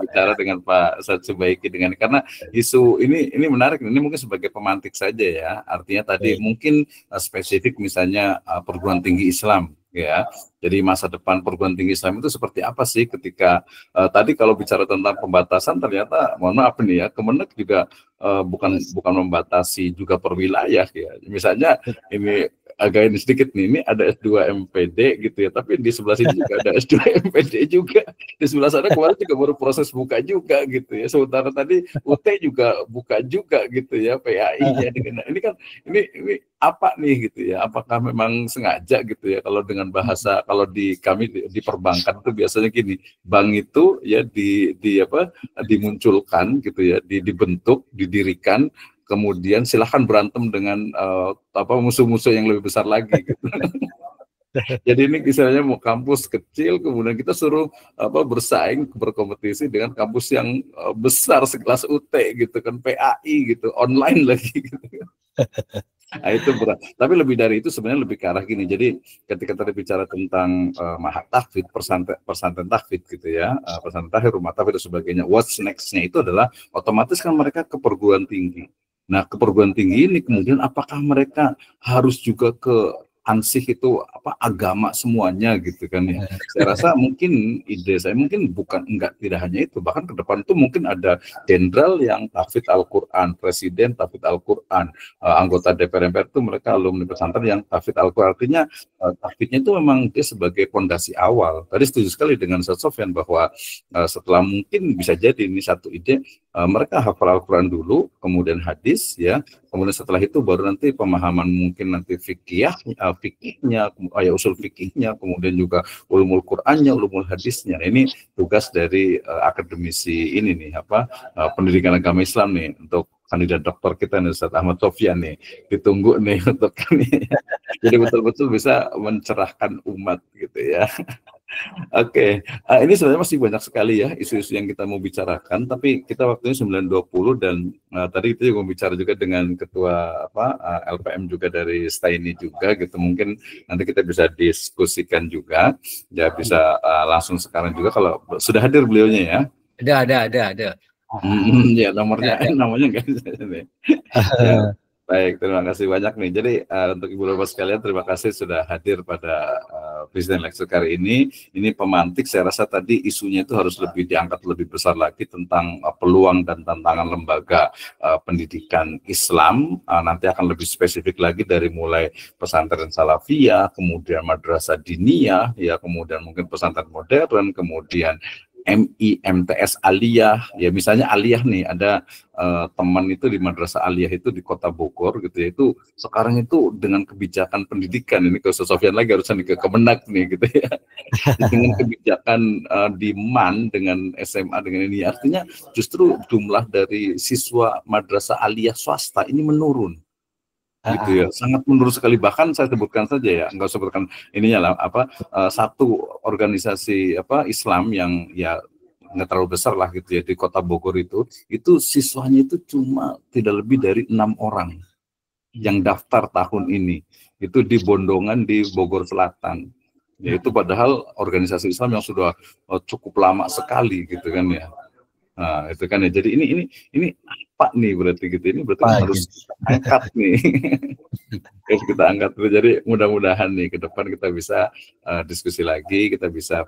bicara dengan Pak Ustaz Subaiki karena isu ini menarik, ini mungkin sebagai pemantik saja ya, artinya tadi mungkin spesifik misalnya perguruan tinggi Islam. Ya, jadi masa depan perguruan tinggi Islam itu seperti apa sih ketika tadi kalau bicara tentang pembatasan ternyata mohon maaf nih ya, Kemenek juga bukan membatasi juga per wilayah ya. Misalnya ini agak ini sedikit nih, ini ada S2 MPD gitu ya, tapi di sebelah sini juga ada S2 MPD juga, di sebelah sana kemarin juga baru proses buka juga gitu ya, sementara tadi UT juga buka juga gitu ya, PAI-nya. Nah, ini kan ini apa nih gitu ya, apakah memang sengaja gitu ya, kalau dengan bahasa kalau kami di perbankan itu biasanya gini, bank itu ya dimunculkan gitu ya, dibentuk, didirikan, kemudian silahkan berantem dengan musuh-musuh yang lebih besar lagi gitu. Jadi ini misalnya mau kampus kecil, kemudian kita suruh bersaing, berkompetisi dengan kampus yang besar sekelas UT gitu kan, PAI gitu, online lagi gitu. Nah, itu berat. Tapi lebih dari itu sebenarnya lebih ke arah gini. Jadi ketika tadi bicara tentang mahat tahfidz, pesantren tahfidz gitu ya, pesantren tahfidz, rumah tahfidz dan sebagainya, what's next-nya itu adalah otomatis kan mereka ke perguruan tinggi. Nah, ke perguruan tinggi ini kemudian apakah mereka harus juga ke ansih itu agama semuanya gitu kan ya. Saya rasa mungkin ide saya mungkin tidak hanya itu, bahkan ke depan itu mungkin ada jenderal yang tahfidz Al-Qur'an, presiden tahfidz Al-Qur'an, anggota DPR MPR itu mereka alumni pesantren yang tahfidz Al-Qur'an. Artinya tahfidznya itu memang dia sebagai fondasi awal. Tadi setuju sekali dengan Ustaz Sofyan bahwa setelah mungkin bisa jadi ini satu ide, mereka hafal Al-Qur'an dulu, kemudian hadis ya, kemudian setelah itu baru nanti pemahaman mungkin nanti fikihnya, usul fikihnya, kemudian juga ulumul Qur'annya, ulumul hadisnya. Ini tugas dari akademisi ini nih pendidikan agama Islam nih, untuk kandidat doktor kita nih Ustaz Ahmad Sofyan nih, ditunggu nih untuk ini. Jadi betul-betul bisa mencerahkan umat gitu ya. Oke, ini sebenarnya masih banyak sekali ya isu-isu yang kita mau bicarakan, tapi kita waktunya 9.20 dan tadi kita juga bicara juga dengan ketua LPM juga dari Staini juga gitu, mungkin nanti kita bisa diskusikan juga ya, bisa langsung sekarang juga kalau sudah hadir beliaunya ya. Ada. Ya nomornya namanya enggak bisa. Ya. Baik, terima kasih banyak nih. Jadi untuk Ibu Bapak sekalian, terima kasih sudah hadir pada Presiden Lecture kali ini. Ini pemantik, saya rasa tadi isunya itu harus lebih diangkat lebih besar lagi tentang peluang dan tantangan lembaga pendidikan Islam. Nanti akan lebih spesifik lagi dari mulai pesantren salafiyah, kemudian madrasah diniyah, ya kemudian mungkin pesantren modern, kemudian MIMTS Aliyah, ya misalnya Aliyah nih, ada teman itu di Madrasah Aliyah itu di Kota Bogor gitu ya, itu sekarang itu dengan kebijakan pendidikan, ini ke Sofyan lagi harusnya ke Kemenak nih gitu ya, dengan kebijakan di MAN dengan SMA dengan ini, artinya justru jumlah dari siswa Madrasah Aliyah swasta ini menurun. Gitu ya, sangat menurun sekali. Bahkan saya sebutkan saja ya, nggak sebutkan ininya lah satu organisasi Islam yang ya nggak terlalu besar lah gitu ya di Kota Bogor itu siswanya itu cuma tidak lebih dari 6 orang yang daftar tahun ini, itu di Bondongan di Bogor Selatan. Ya itu padahal organisasi Islam yang sudah cukup lama sekali gitu kan ya. Nah, itu kan ya. Jadi ini apa nih berarti gitu, ini berarti harus kita angkat nih. Harus kita angkat terus. Jadi mudah-mudahan nih ke depan kita bisa diskusi lagi, kita bisa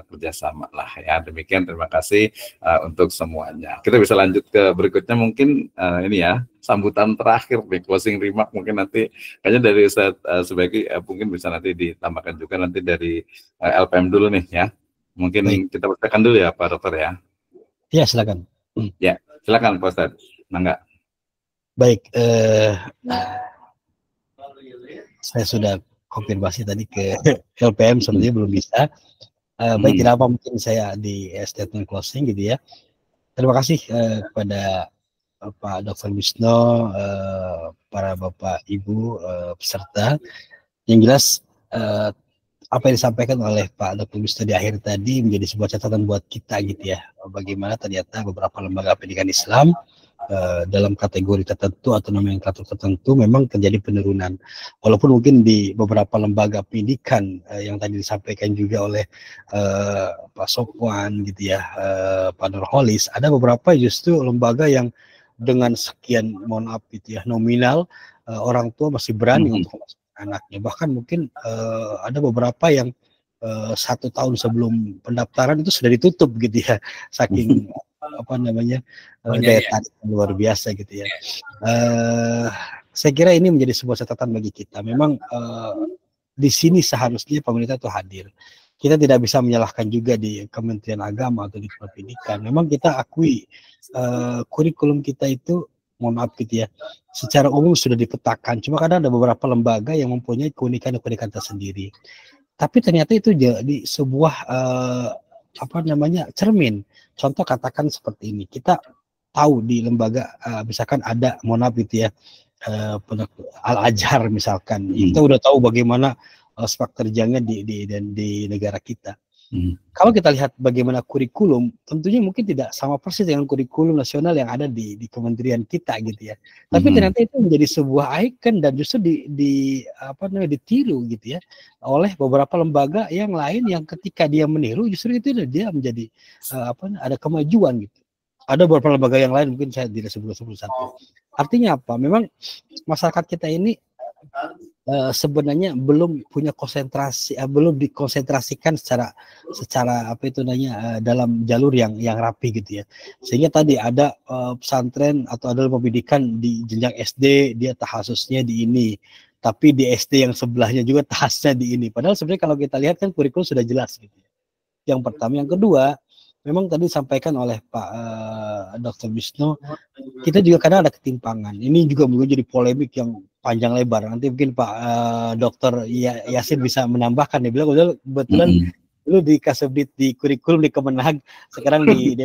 kerjasama lah ya. Demikian, terima kasih untuk semuanya. Kita bisa lanjut ke berikutnya mungkin ini ya, sambutan terakhir nih, closing remark mungkin nanti kayaknya dari Ustaz Subeki mungkin bisa nanti ditambahkan juga nanti dari LPM dulu nih ya. Mungkin kita bacakan dulu ya Pak Dokter ya. Ya, silakan. Ya, silakan Pak Ustadz. Mangga. Baik, saya sudah konfirmasi tadi ke LPM, sebenarnya belum bisa. Baik, tidak apa, mungkin saya di statement closing gitu ya. Terima kasih kepada Pak Dr. Wisno, para Bapak Ibu peserta. Yang jelas apa yang disampaikan oleh Pak Dr. Wisno di akhir tadi menjadi sebuah catatan buat kita gitu ya, bagaimana ternyata beberapa lembaga pendidikan Islam dalam kategori tertentu atau nomenklatur tertentu memang terjadi penurunan. Walaupun mungkin di beberapa lembaga pendidikan yang tadi disampaikan juga oleh Pak Sofwan gitu ya, Pak Nurholis, ada beberapa justru lembaga yang dengan sekian, mohon maaf gitu ya, nominal, orang tua masih berani untuk anaknya. Bahkan mungkin ada beberapa yang 1 tahun sebelum pendaftaran itu sudah ditutup gitu ya, saking daya tarik luar biasa gitu ya. Saya kira ini menjadi sebuah catatan bagi kita. Memang di sini seharusnya pemerintah itu hadir. Kita tidak bisa menyalahkan juga di Kementerian Agama atau di Pendidikan. Memang kita akui kurikulum kita itu, mohon maaf gitu ya, secara umum sudah dipetakan. Cuma kadang ada beberapa lembaga yang mempunyai keunikan tersendiri. Tapi ternyata itu jadi sebuah cermin. Contoh katakan seperti ini. Kita tahu di lembaga misalkan ada, mohon maaf gitu ya, Al-Azhar misalkan. Kita udah tahu bagaimana sepak terjangnya di negara kita. Kalau kita lihat bagaimana kurikulum, tentunya mungkin tidak sama persis dengan kurikulum nasional yang ada di kementerian kita gitu ya. Tapi ternyata itu menjadi sebuah ikon dan justru ditiru gitu ya oleh beberapa lembaga yang lain, yang ketika dia meniru justru itu dia menjadi ada kemajuan gitu. Ada beberapa lembaga yang lain mungkin saya tidak sebut satu. Artinya apa? Memang masyarakat kita ini sebenarnya belum punya konsentrasi, belum dikonsentrasikan secara dalam jalur yang rapi gitu ya. Sehingga tadi ada pesantren atau ada pendidikan di jenjang SD, dia tahasusnya di ini, tapi di SD yang sebelahnya juga tahasnya di ini. Padahal sebenarnya kalau kita lihat kan kurikulum sudah jelas gitu ya. Yang pertama, yang kedua, memang tadi disampaikan oleh Pak Dr. Wisno, kita juga kadang ada ketimpangan. Ini juga menjadi polemik yang panjang lebar. Nanti mungkin Pak Dr. Yasin bisa menambahkan. Dia bilang kebetulan dulu di Kasubdit di kurikulum di Kemenag, sekarang di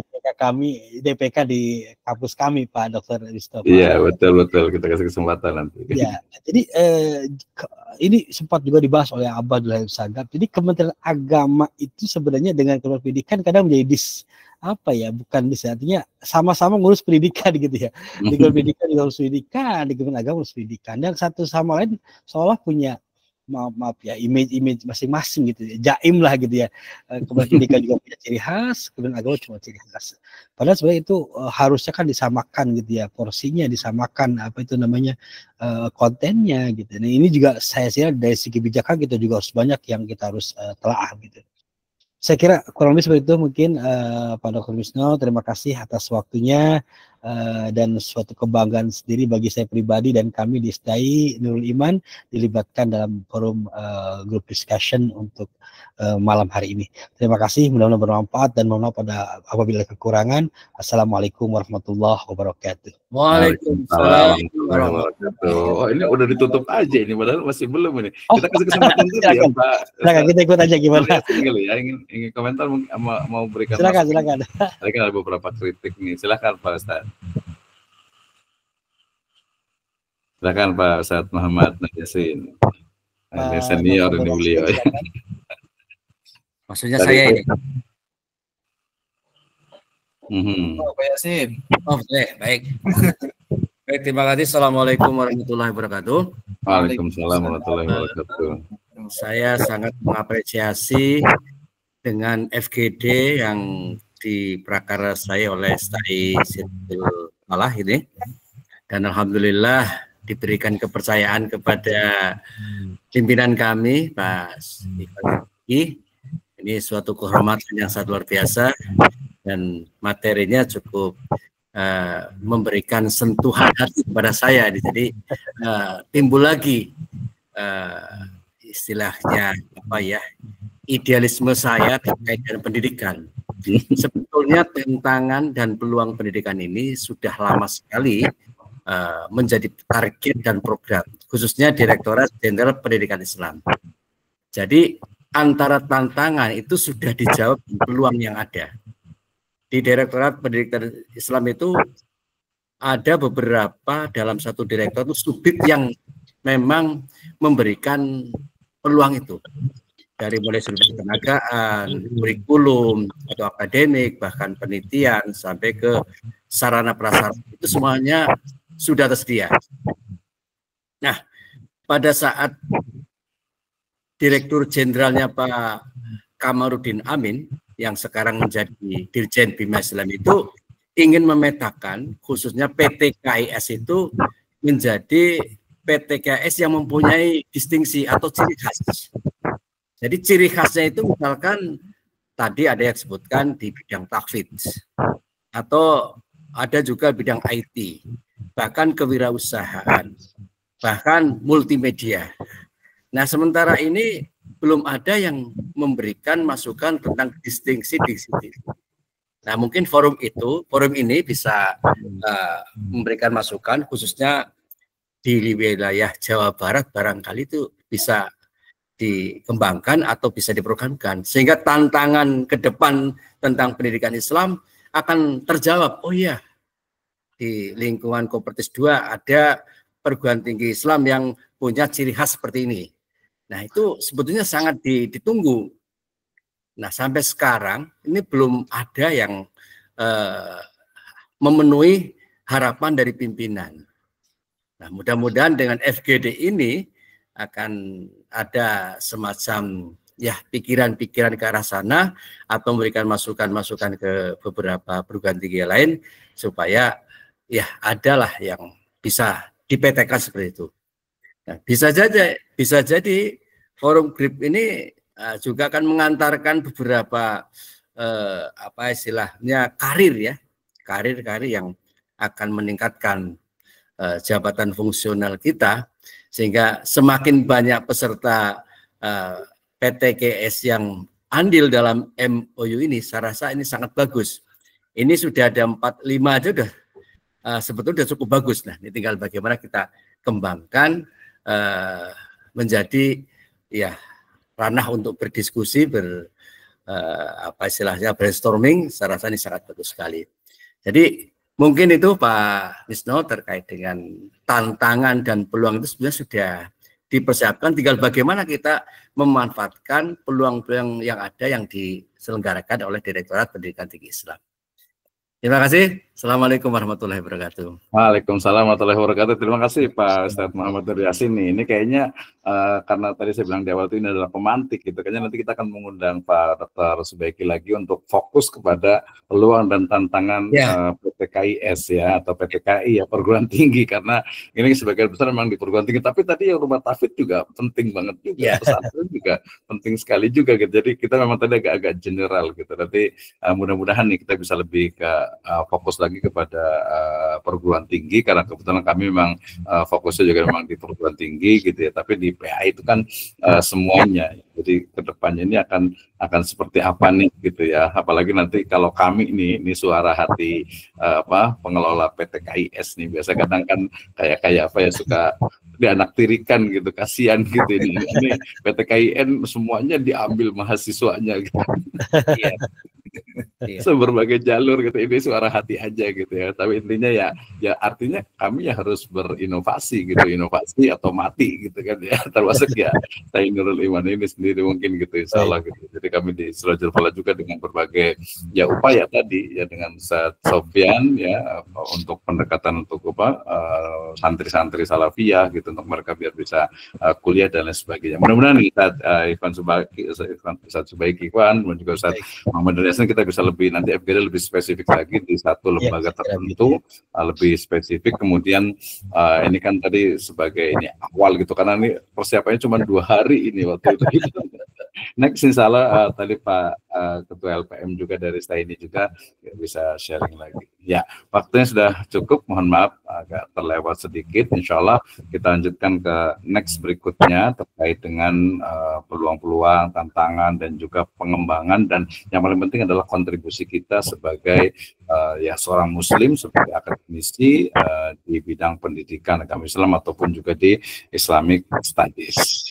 DPK di kampus kami Pak Dr. Wisno. Iya, betul kita kasih kesempatan nanti. Ya, jadi ini sempat juga dibahas oleh Abah Abdul Halim Sagaf. Jadi Kementerian Agama itu sebenarnya dengan Kementerian Pendidikan kadang menjadi artinya sama-sama ngurus pendidikan gitu ya. Di Kementerian Pendidikan ngurus pendidikan, di Kementerian Agama ngurus pendidikan. Dan satu sama lain seolah punya maaf ya, image masing-masing gitu, jaim lah gitu ya. Kemudian pendidikan juga punya ciri khas, kemudian agama cuma ciri khas. Padahal sebenarnya itu harusnya kan disamakan gitu ya, porsinya disamakan, apa itu namanya, kontennya gitu. Nah ini juga saya kira dari segi kebijakan kita juga harus banyak yang kita harus telaah gitu. Saya kira kurang lebih seperti itu mungkin Pak Dr. Wisno, terima kasih atas waktunya dan suatu kebanggaan sendiri bagi saya pribadi dan kami di STAI Nurul Iman dilibatkan dalam forum group discussion untuk malam hari ini. Terima kasih, mudah-mudahan bermanfaat dan mohon maaf apabila kekurangan. Assalamualaikum warahmatullahi wabarakatuh. Waalaikumsalam warahmatullahi wabarakatuh. Oh, ini udah ditutup aja ini, padahal masih belum ini. Kita kasih kesempatan dulu ya, Pak. Silakan, kita ikut aja gimana. Ya, ingin komentar mau berikan. Silakan. Silakan, ada beberapa kritik nih. Silakan Pak Ustaz. Silakan Pak Ustaz Muhammad Najasin. Senior ini beliau. Maksudnya saya ini. Oh, Pak Yasin. Oh, baik. Baik, terima kasih. Assalamualaikum warahmatullahi wabarakatuh. Waalaikumsalam warahmatullahi wabarakatuh. Saya sangat mengapresiasi dengan FGD yang diprakarsai oleh STAI Sirtul Falah ini. Dan alhamdulillah diberikan kepercayaan kepada pimpinan kami, Pak Iqbal. Ini suatu kehormatan yang sangat luar biasa dan materinya cukup memberikan sentuhan hati kepada saya. Jadi timbul lagi istilahnya apa ya, idealisme saya terkait dengan pendidikan. Sebetulnya tantangan dan peluang pendidikan ini sudah lama sekali menjadi target dan program, khususnya Direktorat Jenderal Pendidikan Islam. Jadi antara tantangan itu sudah dijawab peluang yang ada. Di Direktorat Pendidikan Islam itu ada beberapa dalam satu direktorat itu subdit yang memang memberikan peluang itu. Dari mulai sudut ketenagaan, kurikulum, atau akademik, bahkan penelitian, sampai ke sarana prasarana, itu semuanya sudah tersedia. Nah, pada saat Direktur Jenderalnya Pak Kamarudin Amin yang sekarang menjadi Dirjen Bima Islam itu ingin memetakan khususnya PT KIS itu menjadi PT KIS yang mempunyai distingsi atau ciri khas. Jadi ciri khasnya itu misalkan tadi ada yang disebutkan di bidang tahfidz atau ada juga bidang IT, bahkan kewirausahaan, bahkan multimedia. Nah, sementara ini belum ada yang memberikan masukan tentang distingsi. Nah, mungkin forum ini bisa memberikan masukan, khususnya di wilayah Jawa Barat barangkali itu bisa dikembangkan atau bisa diprogramkan, sehingga tantangan ke depan tentang pendidikan Islam akan terjawab. Oh iya, di lingkungan Kopertis 2 ada perguruan tinggi Islam yang punya ciri khas seperti ini. Nah, itu sebetulnya sangat ditunggu. Nah, sampai sekarang ini belum ada yang memenuhi harapan dari pimpinan. Nah, mudah-mudahan dengan FGD ini akan ada semacam ya pikiran-pikiran ke arah sana atau memberikan masukan-masukan ke beberapa perguruan tinggi lain supaya ya adalah yang bisa dipetakan seperti itu. Nah, bisa jadi forum GRIP ini juga akan mengantarkan beberapa apa istilahnya karir yang akan meningkatkan jabatan fungsional kita, sehingga semakin banyak peserta PTKS yang andil dalam MOU ini, saya rasa ini sangat bagus. Ini sudah ada 4-5 aja udah sebetulnya sudah cukup bagus. Nah, ini tinggal bagaimana kita kembangkan menjadi ya ranah untuk berdiskusi, apa istilahnya brainstorming. Saya rasa ini sangat bagus sekali. Jadi mungkin itu Pak Wisno terkait dengan tantangan dan peluang itu sebenarnya sudah dipersiapkan. Tinggal bagaimana kita memanfaatkan peluang-peluang yang ada yang diselenggarakan oleh Direktorat Pendidikan Tinggi Islam. Terima kasih. Assalamualaikum warahmatullahi wabarakatuh. Waalaikumsalam warahmatullahi wabarakatuh. Terima kasih Pak Ustadz Muhammad Nur Yasin. Ini kayaknya karena tadi saya bilang di awal itu ini adalah pemantik gitu. Kayaknya nanti kita akan mengundang Pak Dr. Subeki lagi untuk fokus kepada peluang dan tantangan PTKIS ya atau PTKI ya perguruan tinggi, karena ini sebagian besar memang di perguruan tinggi. Tapi tadi yang rumah tahfidz juga penting banget juga, pesantren juga penting sekali juga gitu. Jadi kita memang tadi agak-agak general gitu. Nanti mudah-mudahan nih kita bisa lebih ke fokus lagi kepada perguruan tinggi, karena kebetulan kami memang fokusnya juga memang di perguruan tinggi gitu ya. Tapi di PA itu kan semuanya. Jadi kedepannya ini akan seperti apa nih gitu ya. Apalagi nanti kalau kami ini suara hati pengelola PTKIS nih, biasa kadang kan kayak apa ya, suka dianaktirikan gitu, kasihan gitu ini PTKIN semuanya diambil mahasiswanya gitu. Berbagai jalur gitu, ini suara hati aja gitu ya. Tapi intinya ya artinya kami ya harus berinovasi gitu, inovasi atau mati gitu kan ya. Termasuk ya saya Nurul Iman ini sendiri mungkin gitu, insya Allah gitu. Jadi kami di Sirajul Falah juga dengan berbagai ya upaya tadi ya, dengan Ustaz Sofyan ya untuk pendekatan untuk santri-santri salafiyah gitu, untuk mereka biar bisa kuliah dan lain sebagainya. Mudah-mudahan Ustaz Ustaz Subeki Ikhwan dan juga Ustaz Muhammad Yasin kita bisa lebih nanti FGD lebih spesifik lagi di satu lembaga tertentu, lebih spesifik. Kemudian ini kan tadi sebagai ini awal gitu, karena ini persiapannya cuma 2 hari ini waktu itu. Next insya Allah tadi Pak Ketua LPM juga dari Staini juga bisa sharing lagi. Ya, waktunya sudah cukup, mohon maaf agak terlewat sedikit. Insya Allah kita lanjutkan ke next berikutnya terkait dengan peluang-peluang, tantangan dan juga pengembangan, dan yang paling penting adalah kontribusi kita sebagai ya seorang muslim, sebagai akademisi di bidang pendidikan agama Islam ataupun juga di Islamic Studies.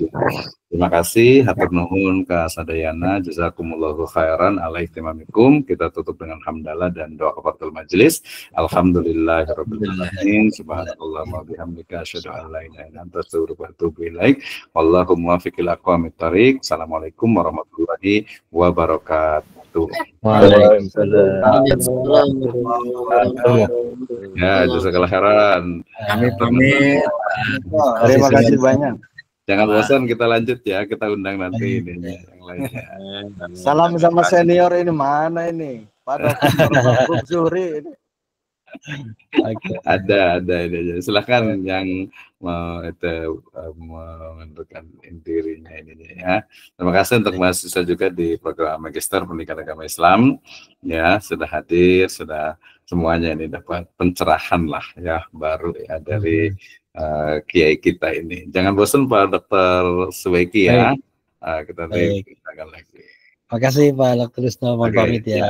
Terima kasih, hatur nuhun ka sadayana, jazakumullahu khairan ala ihtimamikum. Kita tutup dengan hamdalah dan doa kafaratul majelis. Alhamdulillahirabbil alamin. Subhanallah wa bihamdika asyhadu an la ilaha illa anta astaghfiruka wa atubu ilaik. Wallahu muwaffiqil aqwamit thariq. Assalamualaikum warahmatullahi wabarakatuh. Waalaikumsalam. Ya, jazakallahu khairan. Kami pamit. Terima kasih banyak. Jangan bosan, kita lanjut ya, kita undang nanti ini yang lainnya. Salam sama senior ini, mana ini? Pada Zuhri ini. Ada. Silakan yang mau itu menentukan dirinya ini ya. Terima kasih untuk mahasiswa juga di program Magister Pendidikan Agama Islam ya, sudah hadir, sudah semuanya ini dapat pencerahan lah ya baru ya dari kiai kita ini. Jangan bosan Pak Dr. Subeki ya. Kita nanti akan lagi. Makasih Pak Dr. Wisnu, mohon pamit ya.